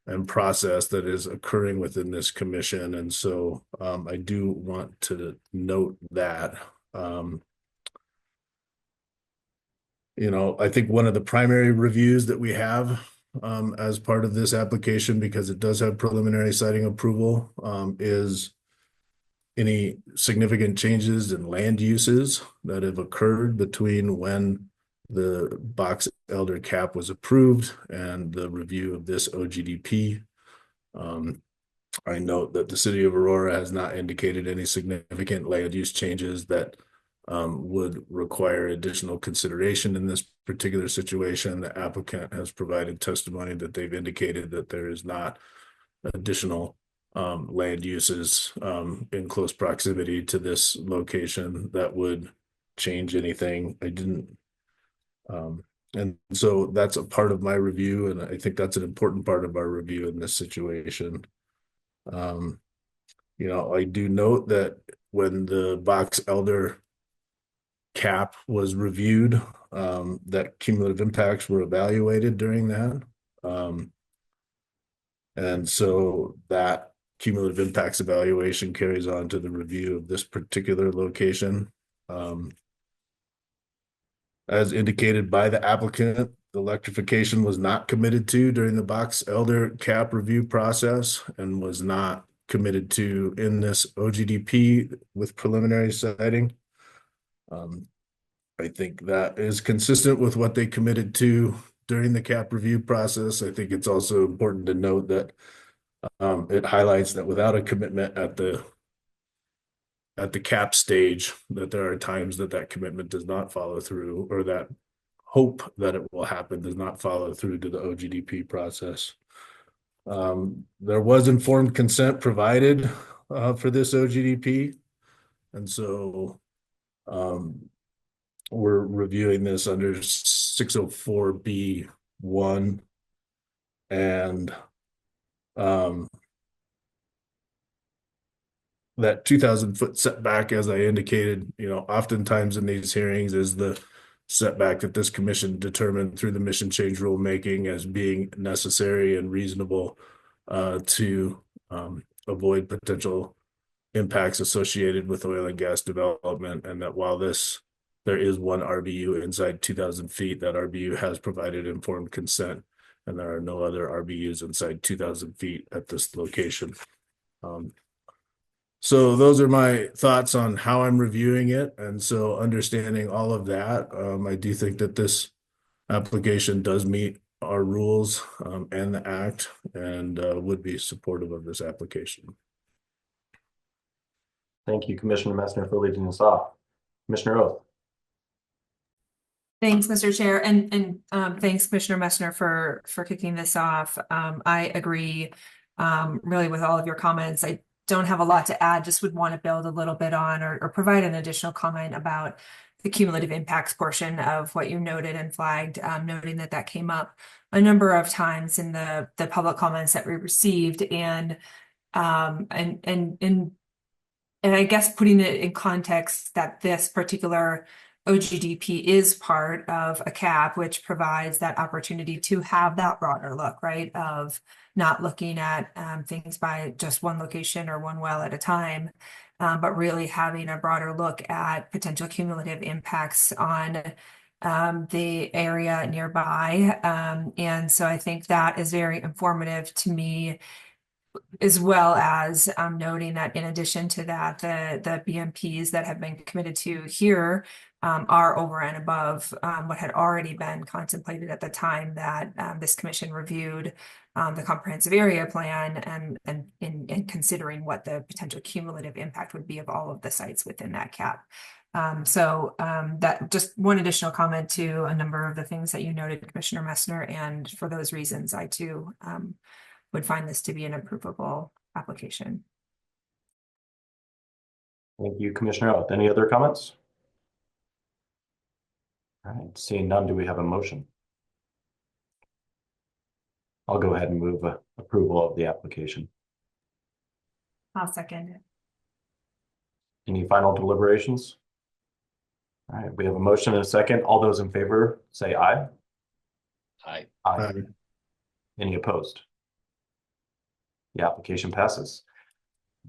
and process that is occurring within this commission. And so I do want to note that. You know, I think one of the primary reviews that we have as part of this application, because it does have preliminary siting approval, is any significant changes in land uses that have occurred between when the box elder cap was approved and the review of this OGDP. I note that the city of Aurora has not indicated any significant land use changes that would require additional consideration in this particular situation. The applicant has provided testimony that they've indicated that there is not additional land uses in close proximity to this location that would change anything. I didn't, and so that's a part of my review, and I think that's an important part of our review in this situation. You know, I do note that when the box elder cap was reviewed, that cumulative impacts were evaluated during that. And so that cumulative impacts evaluation carries on to the review of this particular location. As indicated by the applicant, the electrification was not committed to during the box elder cap review process and was not committed to in this OGDP with preliminary siting. I think that is consistent with what they committed to during the cap review process. I think it's also important to note that it highlights that without a commitment at the cap stage, that there are times that that commitment does not follow through, or that hope that it will happen does not follow through to the OGDP process. There was informed consent provided for this OGDP, and so we're reviewing this under 604B1, and that 2,000-foot setback, as I indicated, you know, oftentimes in these hearings is the setback that this commission determined through the mission change rulemaking as being necessary and reasonable to avoid potential impacts associated with oil and gas development. And that while there is one RBU inside 2,000 feet, that RBU has provided informed consent, and there are no other RBUs inside 2,000 feet at this location. So those are my thoughts on how I'm reviewing it. And so understanding all of that, I do think that this application does meet our rules and the act, and would be supportive of this application. Thank you, Commissioner Messner, for leading us off. Commissioner Oath. Thanks, Mr. Chair, and thanks, Commissioner Messner, for kicking this off. I agree really with all of your comments. I don't have a lot to add, just would want to build a little bit on or provide an additional comment about the cumulative impacts portion of what you noted and flagged, noting that came up a number of times in the public comments that we received, and I guess putting it in context that this particular OGDP is part of a cap, which provides that opportunity to have that broader look, right, of not looking at things by just one location or one well at a time, but really having a broader look at potential cumulative impacts on the area nearby. And so I think that is very informative to me as well as noting that in addition to that, the BMPs that have been committed to here are over and above what had already been contemplated at the time that this commission reviewed the comprehensive area plan and in considering what the potential cumulative impact would be of all of the sites within that cap. That just one additional comment to a number of the things that you noted, Commissioner Messner, and for those reasons, I too would find this to be an approvable application. Thank you, Commissioner Oath. Any other comments? All right, seeing none, do we have a motion? I'll go ahead and move approval of the application. I'll second it. Any final deliberations? All right, we have a motion and a second. All those in favor say aye. Aye. Aye. Any opposed? The application passes.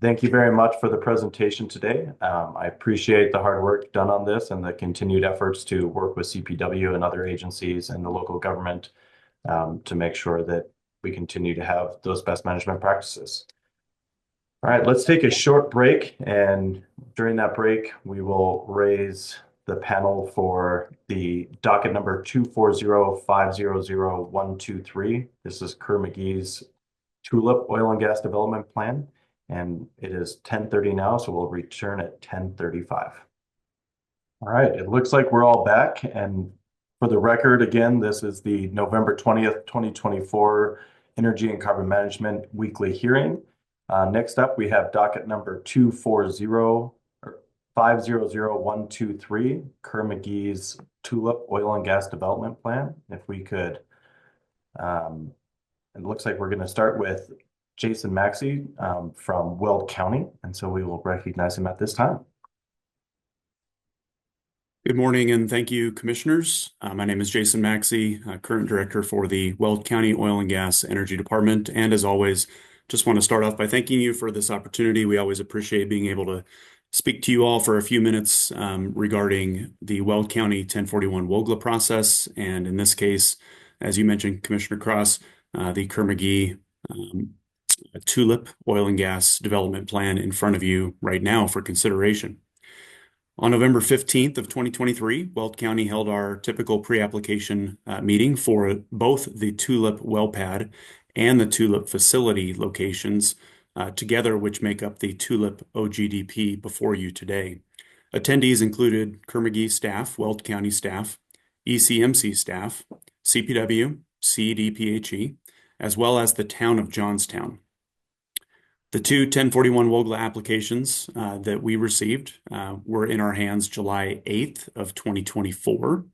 Thank you very much for the presentation today. I appreciate the hard work done on this and the continued efforts to work with CPW and other agencies and the local government to make sure that we continue to have those best management practices. All right, let's take a short break, and during that break, we will raise the panel for the docket number 240500123. This is Kerr McGee's Tulip Oil and Gas Development Plan, and it is 10:30 now, so we'll return at 10:35. All right, it looks like we're all back, and for the record, again, this is the November 20th, 2024 Energy and Carbon Management Weekly Hearing. Next up, we have docket number 240500123, Kerr McGee's Tulip Oil and Gas Development Plan. If we could, it looks like we're going to start with Jason Maxey from Weld County, and so we will recognize him at this time. Good morning, and thank you, commissioners. My name is Jason Maxey, current director for the Weld County Oil and Gas Energy Department. And as always, just want to start off by thanking you for this opportunity. We always appreciate being able to speak to you all for a few minutes regarding the Weld County 1041 WOGLA process. And in this case, as you mentioned, Commissioner Cross, the Kerr McGee Tulip Oil and Gas Development Plan in front of you right now for consideration. On November 15th of 2023, Weld County held our typical pre-application meeting for both the Tulip well pad and the Tulip facility locations together, which make up the Tulip OGDP before you today. Attendees included Kerr McGee staff, Weld County staff, ECMC staff, CPW, CDPHE, as well as the town of Johnstown. The two 1041 WOGLA applications that we received were in our hands July 8th of 2024.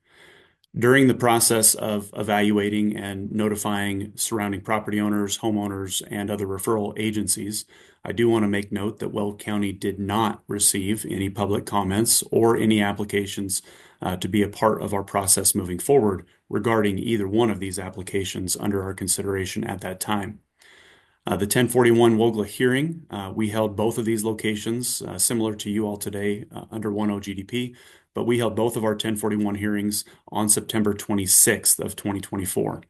During the process of evaluating and notifying surrounding property owners, homeowners, and other referral agencies, I do want to make note that Weld County did not receive any public comments or any applications to be a part of our process moving forward regarding either one of these applications under our consideration at that time. The 1041 WOGLA hearing, we held both of these locations similar to you all today under one OGDP, but we held both of our 1041 hearings on September 26th of 2024.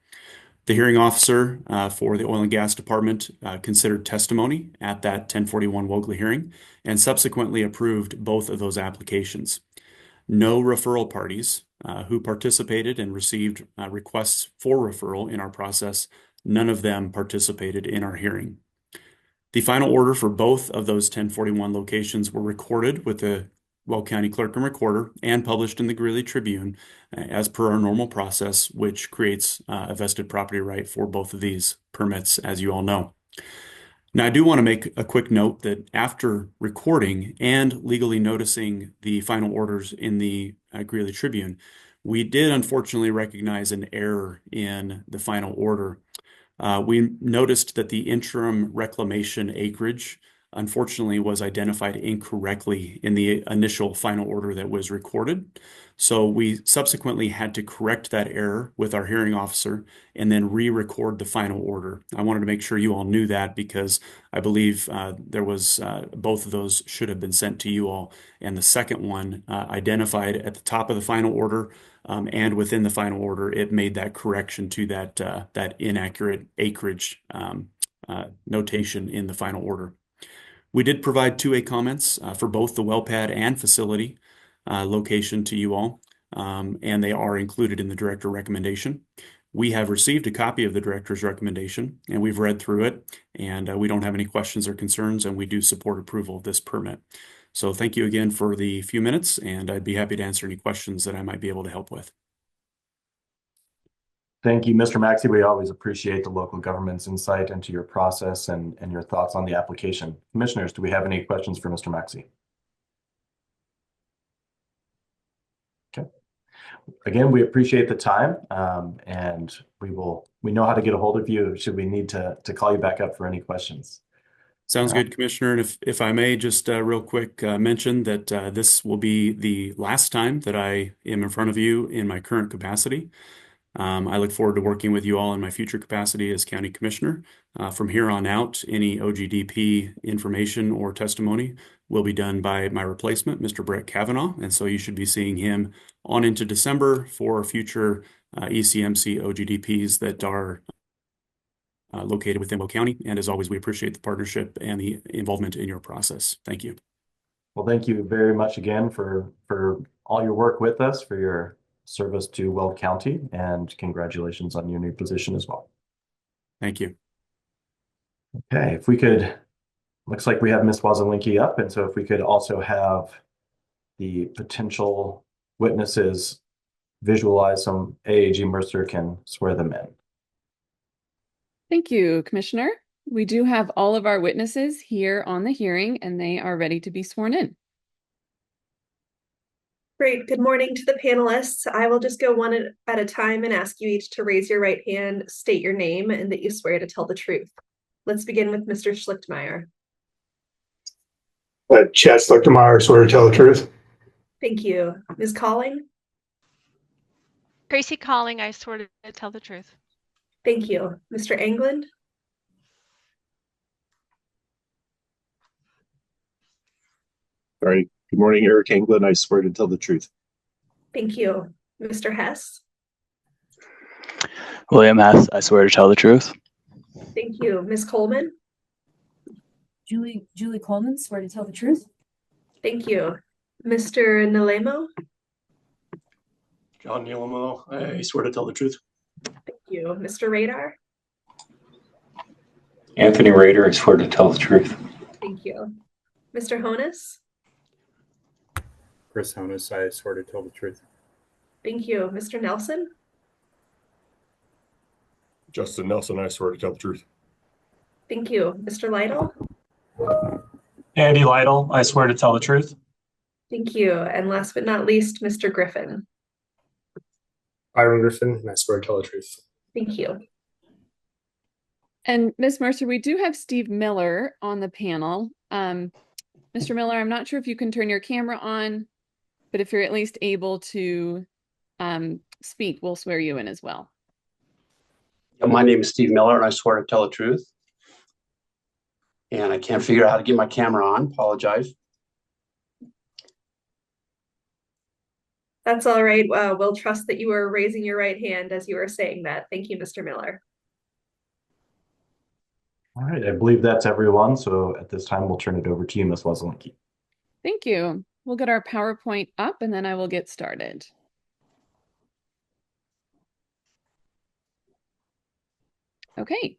The hearing officer for the Oil and Gas Department considered testimony at that 1041 WOGLA hearing and subsequently approved both of those applications. No referral parties who participated and received requests for referral in our process, none of them participated in our hearing. The final order for both of those 1041 locations were recorded with the Weld County Clerk and Recorder and published in the Greeley Tribune as per our normal process, which creates a vested property right for both of these permits, as you all know. Now, I do want to make a quick note that after recording and legally noticing the final orders in the Greeley Tribune, we did unfortunately recognize an error in the final order. We noticed that the interim reclamation acreage unfortunately was identified incorrectly in the initial final order that was recorded. So we subsequently had to correct that error with our hearing officer and then re-record the final order. I wanted to make sure you all knew that because I believe there was both of those should have been sent to you all. And the second one identified at the top of the final order and within the final order, it made that correction to that inaccurate acreage notation in the final order. We did provide 2A comments for both the well pad and facility location to you all, and they are included in the director recommendation. We have received a copy of the director's recommendation, and we've read through it, and we don't have any questions or concerns, and we do support approval of this permit. So thank you again for the few minutes, and I'd be happy to answer any questions that I might be able to help with. Thank you, Mr. Maxey. We always appreciate the local government's insight into your process and your thoughts on the application. Commissioners, do we have any questions for Mr. Maxey? Okay. Again, we appreciate the time, and we know how to get a hold of you should we need to call you back up for any questions. Sounds good, Commissioner. And if I may just real quick mention that this will be the last time that I am in front of you in my current capacity. I look forward to working with you all in my future capacity as County Commissioner. From here on out, any OGDP information or testimony will be done by my replacement, Mr. Brett Kavanaugh. And so you should be seeing him on into December for future ECMC OGDPs that are located within Will County. And as always, we appreciate the partnership and the involvement in your process. Thank you. Well, thank you very much again for all your work with us, for your service to Weld County, and congratulations on your new position as well. Thank you. Okay, if we could, looks like we have Ms. Wazelinki up, and so if we could also have the potential witnesses visualize some, AAG Mercer can swear them in. Thank you, Commissioner. We do have all of our witnesses here on the hearing, and they are ready to be sworn in. Great. Good morning to the panelists. I will just go one at a time and ask you each to raise your right hand, state your name, and that you swear to tell the truth. Let's begin with Mr. Schlichtmeyer. Chad Schlichtmeyer, swear to tell the truth. Thank you. Ms. Calling? Tracy Calling, I swear to tell the truth. Thank you. Mr. England? Sorry. Good morning, Eric England. I swear to tell the truth. Thank you. Mr. Hess? William Hess, I swear to tell the truth. Thank you. Ms. Coleman? Julie Coleman, swear to tell the truth. Thank you. Mr. Nalemo? John Nalemo, I swear to tell the truth. Thank you. Mr. Radar? Anthony Rader, I swear to tell the truth. Thank you. Mr. Honus? Chris Honus, I swear to tell the truth. Thank you. Mr. Nelson? Justin Nelson, I swear to tell the truth. Thank you. Mr. Lytle? Andy Lytle, I swear to tell the truth. Thank you. And last but not least, Mr. Griffin. Byron Griffin, and I swear to tell the truth. Thank you. And Ms. Mercer, we do have Steve Miller on the panel. Mr. Miller, I'm not sure if you can turn your camera on, but if you're at least able to speak, we'll swear you in as well. My name is Steve Miller, and I swear to tell the truth. And I can't figure out how to get my camera on. Apologize. That's all right. We'll trust that you were raising your right hand as you were saying that. Thank you, Mr. Miller. All right, I believe that's everyone. So at this time, we'll turn it over to you, Ms. Wazelinki. Thank you. We'll get our PowerPoint up and then I will get started. Okay.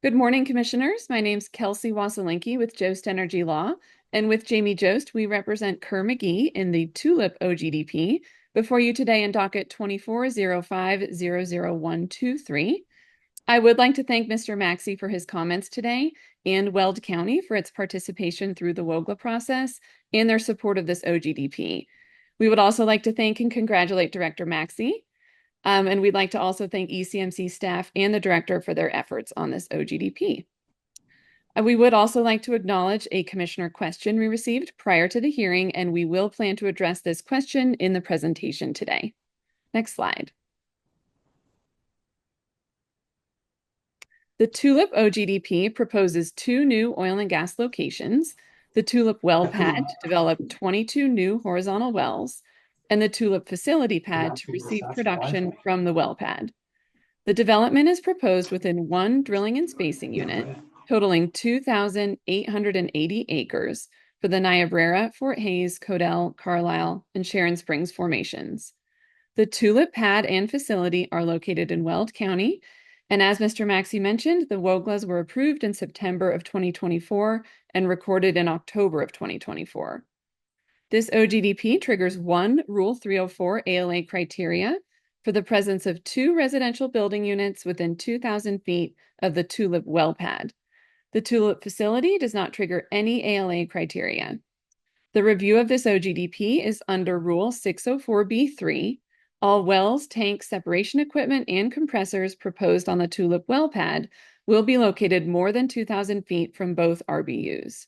Good morning, Commissioners. My name's Kelsey Wazelinki with Jost Energy Law. And with Jamie Jost, we represent Kerr McGee in the Tulip OGDP before you today in docket 2405-00123. I would like to thank Mr. Maxey for his comments today and Weld County for its participation through the WOGLA process and their support of this OGDP. We would also like to thank and congratulate Director Maxey. And we'd like to also thank ECMC staff and the director for their efforts on this OGDP. We would also like to acknowledge a commissioner question we received prior to the hearing, and we will plan to address this question in the presentation today. Next slide. The Tulip OGDP proposes 2 new oil and gas locations, the Tulip well pad to develop 22 new horizontal wells, and the Tulip facility pad to receive production from the well pad. The development is proposed within 1 drilling and spacing unit, totaling 2,880 acres for the Niobrara, Fort Hays, Codell, Carlisle, and Sharon Springs formations. The tulip pad and facility are located in Weld County, and as Mr. Maxey mentioned, the WOGLAs were approved in September of 2024 and recorded in October of 2024. This OGDP triggers one Rule 304 ALA criteria for the presence of 2 residential building units within 2,000 feet of the tulip well pad. The tulip facility does not trigger any ALA criteria. The review of this OGDP is under Rule 604B3. All wells, tanks, separation equipment, and compressors proposed on the tulip well pad will be located more than 2,000 feet from both RBUs.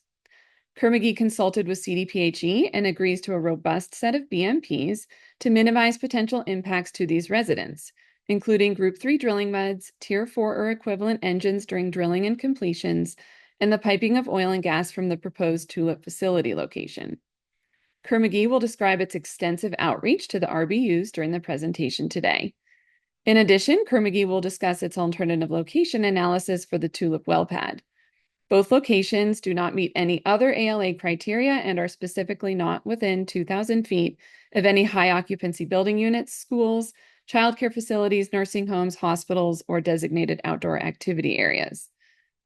Kerr-McGee consulted with CDPHE and agrees to a robust set of BMPs to minimize potential impacts to these residents, including Group 3 drilling muds, Tier 4 or equivalent engines during drilling and completions, and the piping of oil and gas from the proposed tulip facility location. Kerr-McGee will describe its extensive outreach to the RBUs during the presentation today. In addition, Kerr-McGee will discuss its alternative location analysis for the tulip well pad. Both locations do not meet any other ALA criteria and are specifically not within 2,000 feet of any high occupancy building units, schools, childcare facilities, nursing homes, hospitals, or designated outdoor activity areas.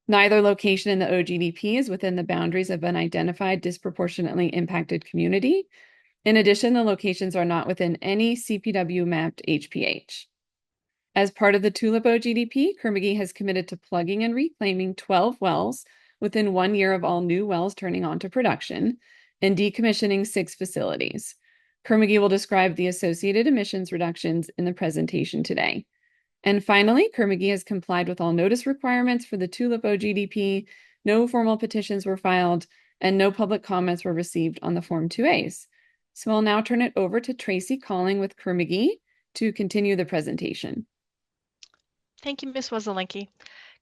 Neither location in the OGDP is within the boundaries of an identified disproportionately impacted community. In addition, the locations are not within any CPW mapped HPH. As part of the Tulip OGDP, Kerr-McGee has committed to plugging and reclaiming 12 wells within 1 year of all new wells turning on to production and decommissioning 6 facilities. Kerr-McGee will describe the associated emissions reductions in the presentation today. And finally, Kerr-McGee has complied with all notice requirements for the Tulip OGDP. No formal petitions were filed and no public comments were received on the Form 2As. So I'll now turn it over to Tracy Calling with Kerr-McGee to continue the presentation. Thank you, Ms. Wozzelinski.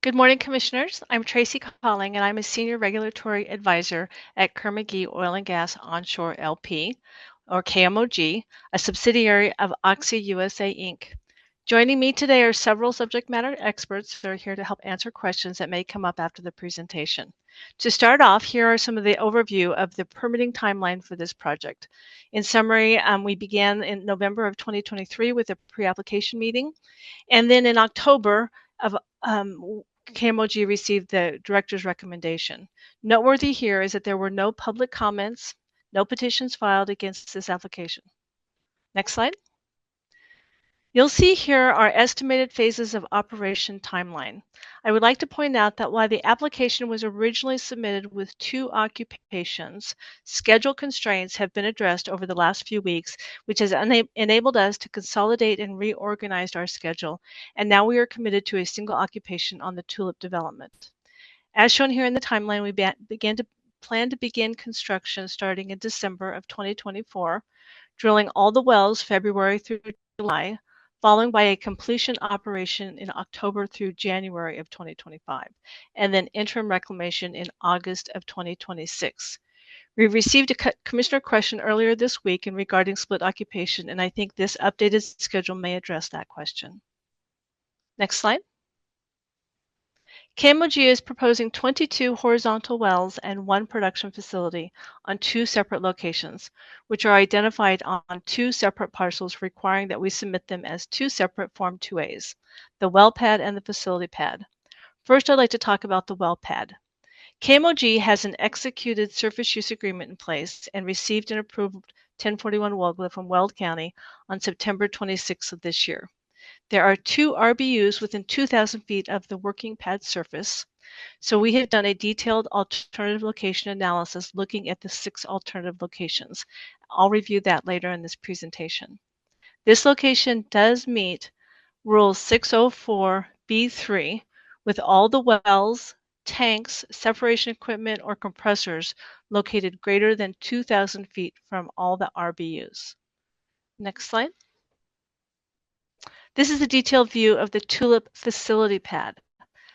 Good morning, Commissioners. I'm Tracy Calling, and I'm a Senior Regulatory Advisor at Kerr-McGee Oil and Gas Onshore LP, or KMOG, a subsidiary of Oxy USA, Inc. Joining me today are several subject matter experts that are here to help answer questions that may come up after the presentation. To start off, here are some of the overview of the permitting timeline for this project. In summary, we began in November of 2023 with a pre-application meeting, and then in October of KMOG received the director's recommendation. Noteworthy here is that there were no public comments, no petitions filed against this application. Next slide. You'll see here our estimated phases of operation timeline. I would like to point out that while the application was originally submitted with 2 occupations, schedule constraints have been addressed over the last few weeks, which has enabled us to consolidate and reorganize our schedule, and now we are committed to a single occupation on the tulip development. As shown here in the timeline, we plan to begin construction starting in December of 2024, drilling all the wells February through July, followed by a completion operation in October through January of 2025, and then interim reclamation in August of 2026. We received a commissioner question earlier this week in regarding split occupation, and I think this updated schedule may address that question. Next slide. KMOG is proposing 22 horizontal wells and 1 production facility on 2 separate locations, which are identified on 2 separate parcels requiring that we submit them as 2 separate Form 2As, the well pad and the facility pad. First, I'd like to talk about the well pad. KMOG has an executed surface use agreement in place and received an approved 1041 WOGLA from Weld County on September 26th of this year. There are 2 RBUs within 2,000 feet of the working pad surface, so we have done a detailed alternative location analysis looking at the 6 alternative locations. I'll review that later in this presentation. This location does meet Rule 604B3 with all the wells, tanks, separation equipment, or compressors located greater than 2,000 feet from all the RBUs. Next slide. This is a detailed view of the tulip facility pad.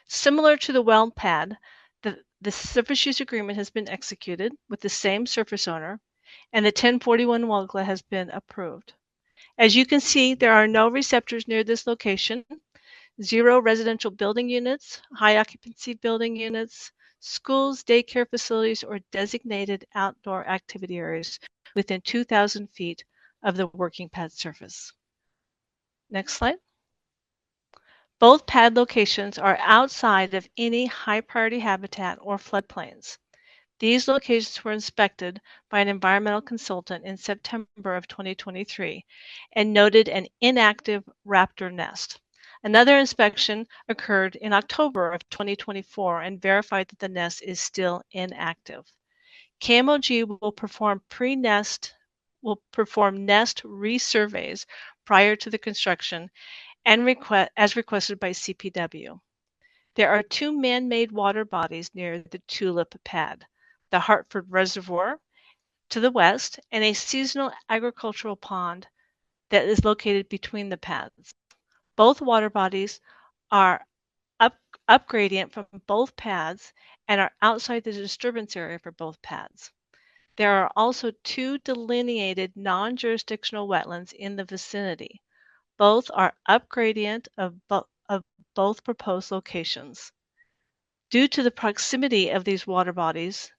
Similar to the well pad, the surface use agreement has been executed with the same surface owner, and the 1041 WOGLA has been approved. As you can see, there are no receptors near this location, 0 residential building units, high occupancy building units, schools, daycare facilities, or designated outdoor activity areas within 2,000 feet of the working pad surface. Next slide. Both pad locations are outside of any high priority habitat or floodplains. These locations were inspected by an environmental consultant in September of 2023 and noted an inactive raptor nest. Another inspection occurred in October of 2024 and verified that the nest is still inactive. KMOG will perform nest resurveys prior to the construction and as requested by CPW. There are 2 man-made water bodies near the Tulip pad, the Hartford Reservoir to the west, and a seasonal agricultural pond that is located between the pads. Both water bodies are up gradient from both pads and are outside the disturbance area for both pads. There are also 2 delineated non-jurisdictional wetlands in the vicinity. Both are up gradient of both proposed locations. Due to the proximity of these water bodies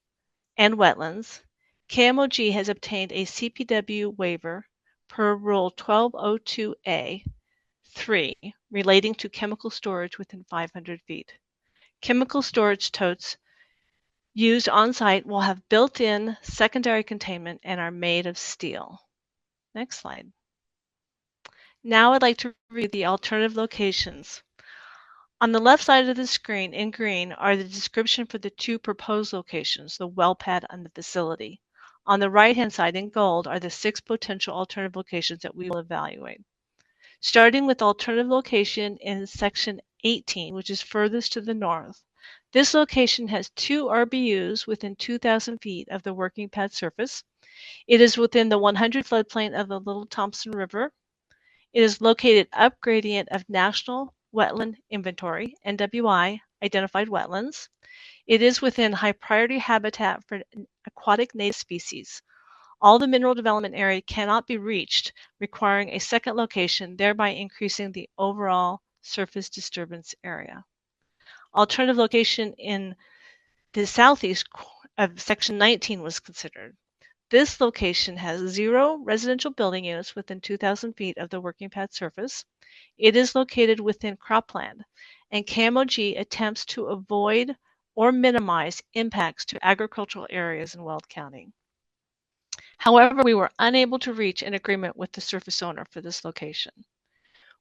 and wetlands, KMOG has obtained a CPW waiver per Rule 1202A 3 relating to chemical storage within 500 feet. Chemical storage totes used on site will have built-in secondary containment and are made of steel. Next slide. Now I'd like to review the alternative locations. On the left side of the screen in green are the description for the 2 proposed locations, the well pad and the facility. On the right-hand side in gold are the 6 potential alternative locations that we will evaluate. Starting with alternative location in section 18, which is furthest to the north. This location has 2 RBUs within 2,000 feet of the working pad surface. It is within the 100 floodplain of the Little Thompson River. It is located up gradient of National Wetland Inventory, NWI, identified wetlands. It is within high priority habitat for aquatic native species. All the mineral development area cannot be reached, requiring a second location, thereby increasing the overall surface disturbance area. Alternative location in the southeast of section 19 was considered. This location has 0 residential building units within 2,000 feet of the working pad surface. It is located within cropland, and KMOG attempts to avoid or minimize impacts to agricultural areas in Weld County. However, we were unable to reach an agreement with the surface owner for this location.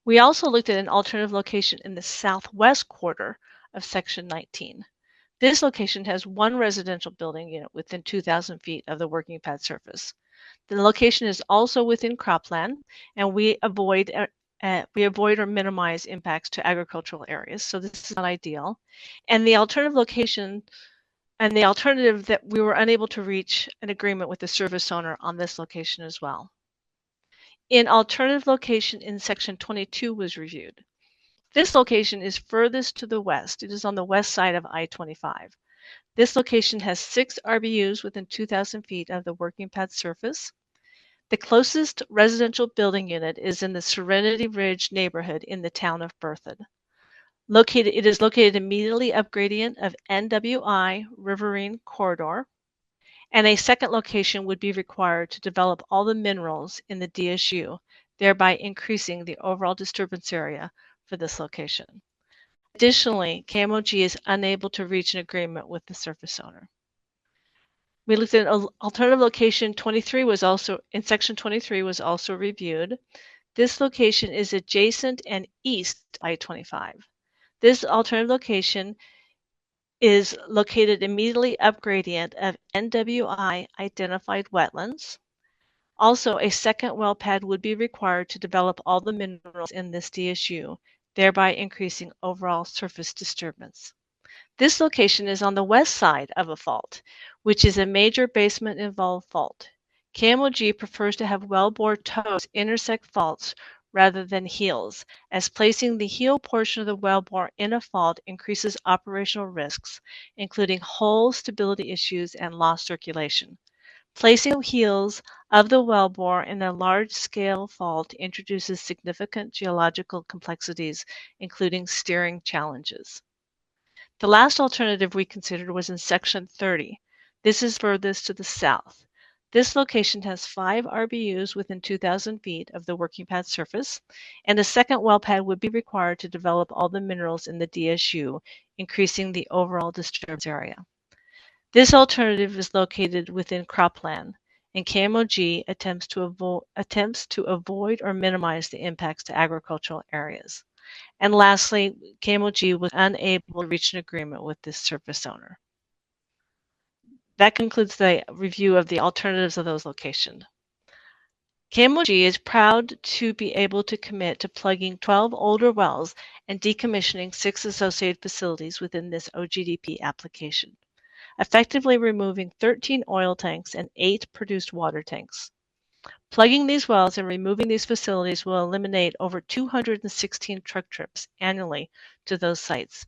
We also looked at an alternative location in the southwest quarter of section 19. This location has 1 residential building unit within 2,000 feet of the working pad surface. The location is also within cropland, and we avoid or minimize impacts to agricultural areas, so this is not ideal. And the alternative location and the alternative that we were unable to reach an agreement with the service owner on this location as well. An alternative location in section 22 was reviewed. This location is furthest to the west. It is on the west side of I-25. This location has 6 RBUs within 2,000 feet of the working pad surface. The closest residential building unit is in the Serenity Ridge neighborhood in the town of Berthoud. It is located immediately up gradient of NWI Riverine Corridor, and a second location would be required to develop all the minerals in the DSU, thereby increasing the overall disturbance area for this location. Additionally, KMOG is unable to reach an agreement with the surface owner. We looked at alternative location 23 was also in section 23 was also reviewed. This location is adjacent and east I-25. This alternative location is located immediately up gradient of NWI identified wetlands. Also, a second well pad would be required to develop all the minerals in this DSU, thereby increasing overall surface disturbance. This location is on the west side of a fault, which is a major basement-involved fault. KMOG prefers to have well-bore toes intersect faults rather than heels, as placing the heel portion of the wellbore in a fault increases operational risks, including hole stability issues and lost circulation. Placing the heels of the wellbore in a large-scale fault introduces significant geological complexities, including steering challenges. The last alternative we considered was in section 30. This is furthest to the south. This location has 5 RBUs within 2,000 feet of the working pad surface, and a second well pad would be required to develop all the minerals in the DSU, increasing the overall disturbance area. This alternative is located within cropland, and KMOG attempts to avoid or minimize the impacts to agricultural areas. And lastly, KMOG was unable to reach an agreement with this surface owner. That concludes the review of the alternatives of those locations. KMOG is proud to be able to commit to plugging 12 older wells and decommissioning 6 associated facilities within this OGDP application, effectively removing 13 oil tanks and 8 produced water tanks. Plugging these wells and removing these facilities will eliminate over 216 truck trips annually to those sites.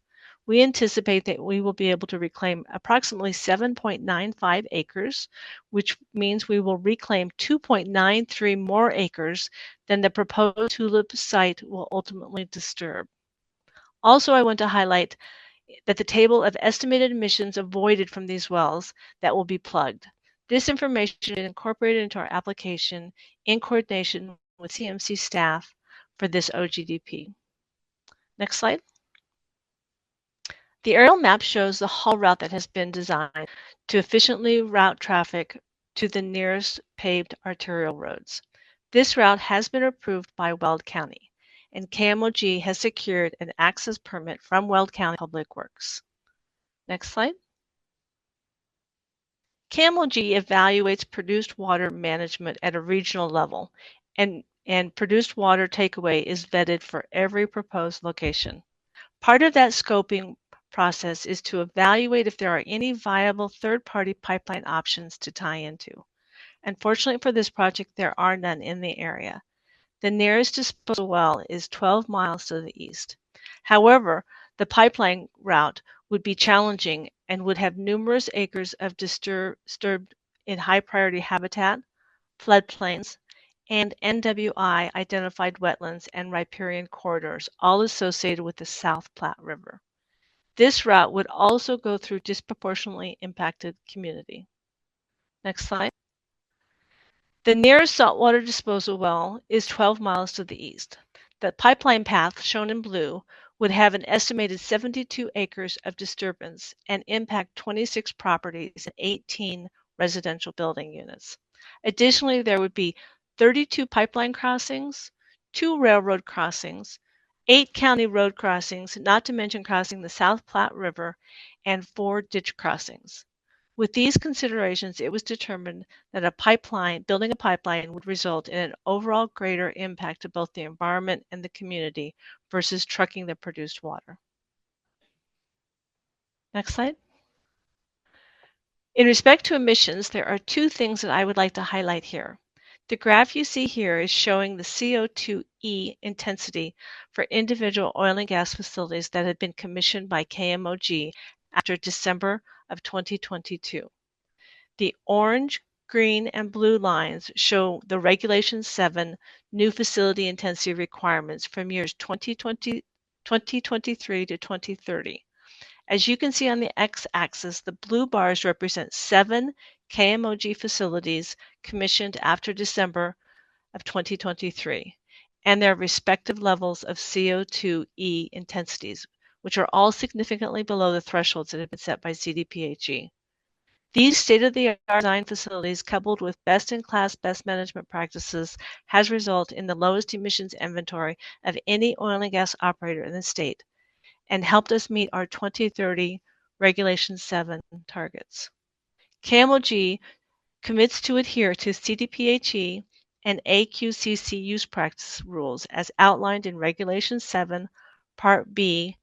We anticipate that we will be able to reclaim approximately 7.95 acres, which means we will reclaim 2.93 more acres than the proposed Tulip site will ultimately disturb. Also, I want to highlight that the table of estimated emissions avoided from these wells that will be plugged. This information is incorporated into our application in coordination with ECMC staff for this OGDP. Next slide. The aerial map shows the haul route that has been designed to efficiently route traffic to the nearest paved arterial roads. This route has been approved by Weld County, and KMOG has secured an access permit from Weld County Public Works. Next slide. KMOG evaluates produced water management at a regional level, and produced water takeaway is vetted for every proposed location. Part of that scoping process is to evaluate if there are any viable third-party pipeline options to tie into. Unfortunately for this project, there are none in the area. The nearest disposal well is 12 miles to the east. However, the pipeline route would be challenging and would have numerous acres of disturbed in high priority habitat, floodplains, and NWI identified wetlands and riparian corridors, all associated with the South Platte River. This route would also go through disproportionately impacted community. Next slide. The nearest saltwater disposal well is 12 miles to the east. The pipeline path, shown in blue, would have an estimated 72 acres of disturbance and impact 26 properties and 18 residential building units. Additionally, there would be 32 pipeline crossings, 2 railroad crossings, 8 county road crossings, not to mention crossing the South Platte River, and 4 ditch crossings. With these considerations, it was determined that building a pipeline would result in an overall greater impact to both the environment and the community versus trucking the produced water. Next slide. In respect to emissions, there are 2 things that I would like to highlight here. The graph you see here is showing the CO2e intensity for individual oil and gas facilities that had been commissioned by KMOG after December of 2022. The orange, green, and blue lines show the Regulation 7 new facility intensity requirements from years 2023 to 2030. As you can see on the x-axis, the blue bars represent 7 KMOG facilities commissioned after December of 2023, and their respective levels of CO2e intensities, which are all significantly below the thresholds that have been set by CDPHE. These state-of-the-art design facilities, coupled with best-in-class best management practices, has resulted in the lowest emissions inventory of any oil and gas operator in the state and helped us meet our 2030 Regulation 7 targets. KMOG commits to adhere to CDPHE and AQCC use practice rules as outlined in Regulation 7, Part B,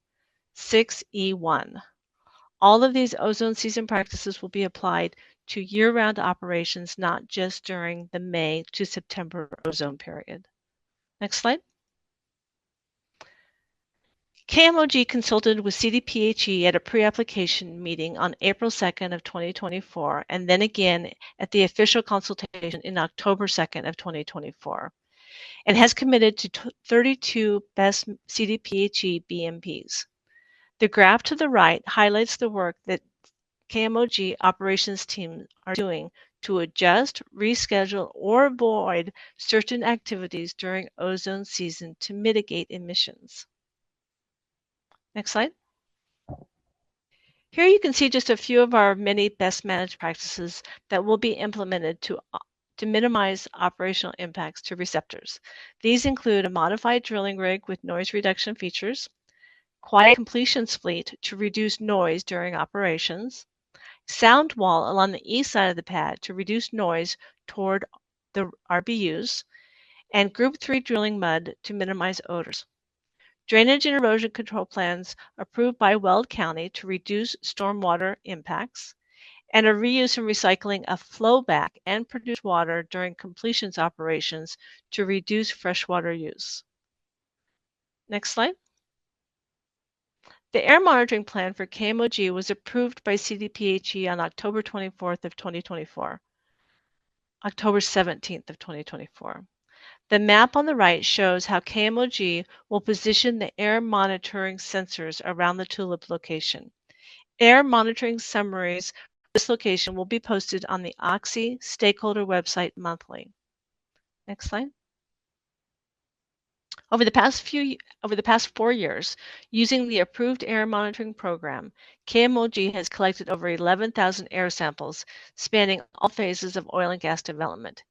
6E1. All of these ozone season practices will be applied to year-round operations, not just during the May to September ozone period. Next slide. KMOG consulted with CDPHE at a pre-application meeting on April 2nd of 2024, and then again at the official consultation in October 2nd of 2024, and has committed to 32 best CDPHE BMPs. The graph to the right highlights the work that KMOG operations teams are doing to adjust, reschedule, or avoid certain activities during ozone season to mitigate emissions. Next slide. Here you can see just a few of our many best managed practices that will be implemented to minimize operational impacts to receptors. These include a modified drilling rig with noise reduction features, quiet completions fleet to reduce noise during operations, sound wall along the east side of the pad to reduce noise toward the RBUs, and Group 3 drilling mud to minimize odors. Drainage and erosion control plans approved by Weld County to reduce stormwater impacts, and a reuse and recycling of flowback and produced water during completions operations to reduce freshwater use. Next slide. The air monitoring plan for KMOG was approved by CDPHE on October 24th of 2024, October 17th of 2024. The map on the right shows how KMOG will position the air monitoring sensors around the tulip location. Air monitoring summaries for this location will be posted on the OXY stakeholder website monthly. Next slide. Over the past 4 years, using the approved air monitoring program, KMOG has collected over 11,000 air samples spanning all phases of oil and gas development.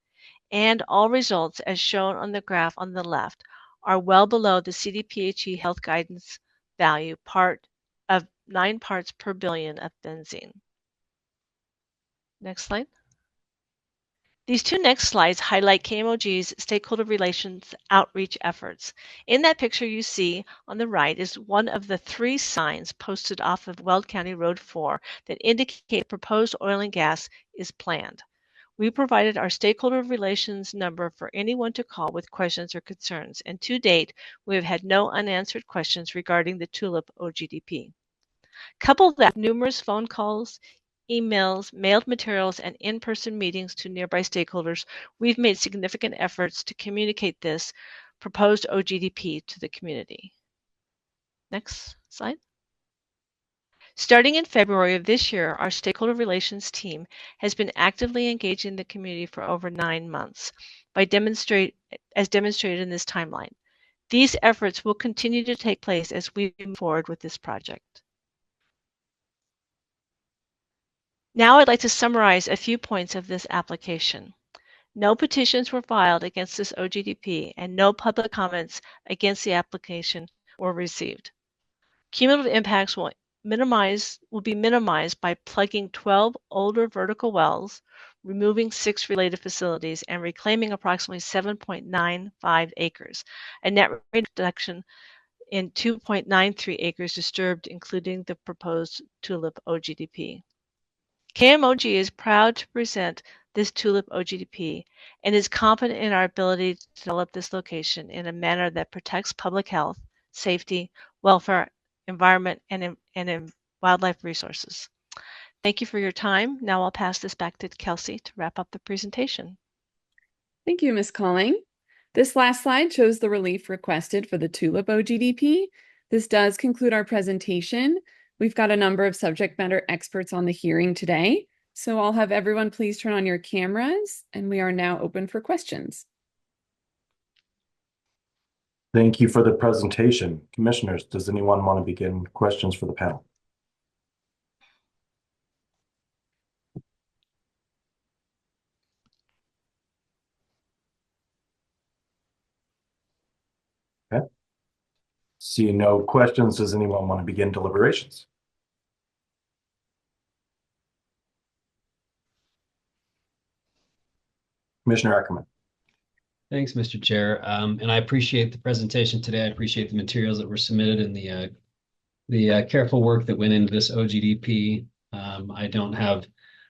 And all results, as shown on the graph on the left, are well below the CDPHE health guidance value part of 9 parts per billion of benzene. Next slide. These two next slides highlight KMOG's stakeholder relations outreach efforts. In that picture you see on the right is one of the 3 signs posted off of Weld County Road 4 that indicate proposed oil and gas is planned. We provided our stakeholder relations number for anyone to call with questions or concerns, and to date, we have had no unanswered questions regarding the Tulip OGDP. Couple that numerous phone calls, emails, mailed materials, and in-person meetings to nearby stakeholders, we've made significant efforts to communicate this proposed OGDP to the community. Next slide. Starting in February of this year, our stakeholder relations team has been actively engaging the community for over 9 months, as demonstrated in this timeline. These efforts will continue to take place as we move forward with this project. Now I'd like to summarize a few points of this application. No petitions were filed against this OGDP, and no public comments against the application were received. Cumulative impacts will be minimized by plugging 12 older vertical wells, removing 6 related facilities, and reclaiming approximately 7.95 acres, a net reduction in 2.93 acres disturbed, including the proposed Tulip OGDP. KMOG is proud to present this Tulip OGDP and is confident in our ability to develop this location in a manner that protects public health, safety, welfare, environment, and wildlife resources. Thank you for your time. Now I'll pass this back to Kelsey to wrap up the presentation. Thank you, Ms. Calling. This last slide shows the relief requested for the Tulip OGDP. This does conclude our presentation. We've got a number of subject matter experts on the hearing today, so I'll have everyone please turn on your cameras, and we are now open for questions. Thank you for the presentation. Commissioners, does anyone want to begin questions for the panel? Okay. Seeing no questions, does anyone want to begin deliberations? Commissioner Ackerman. Thanks, Mr. Chair. And I appreciate the presentation today. I appreciate the materials that were submitted and the careful work that went into this OGDP. I don't have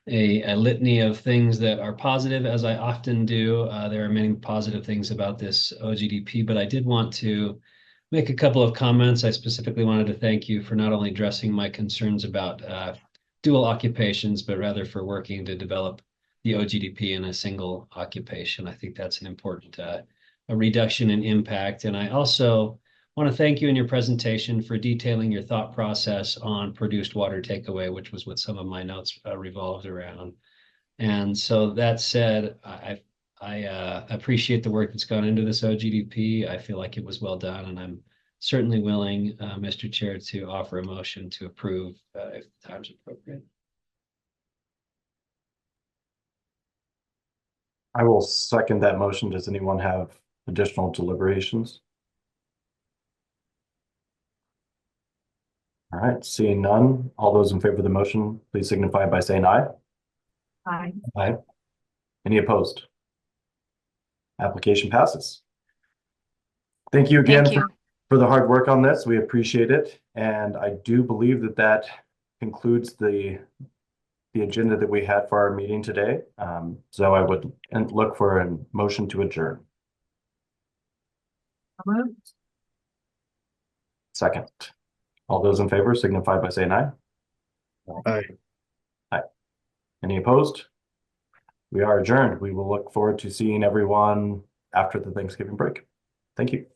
a litany of things that are positive, as I often do. There are many positive things about this OGDP, but I did want to make a couple of comments. I specifically wanted to thank you for not only addressing my concerns about dual occupations, but rather for working to develop the OGDP in a single occupation. I think that's an important a reduction in impact. And I also want to thank you in your presentation for detailing your thought process on produced water takeaway, which was what some of my notes revolved around. And so that said, I appreciate the work that's gone into this OGDP. I feel like it was well done, and I'm certainly willing, Mr. Chair, to offer a motion to approve if the time's appropriate. I will second that motion. Does anyone have additional deliberations? All right, seeing none, all those in favor of the motion, please signify by saying aye. Aye. Aye. Any opposed? Application passes. Thank you again for the hard work on this. We appreciate it. And I do believe that that concludes the agenda that we had for our meeting today. So I would look for a motion to adjourn. Second. All those in favor signify by saying aye. Aye. Aye. Any opposed? We are adjourned. We will look forward to seeing everyone after the Thanksgiving break. Thank you.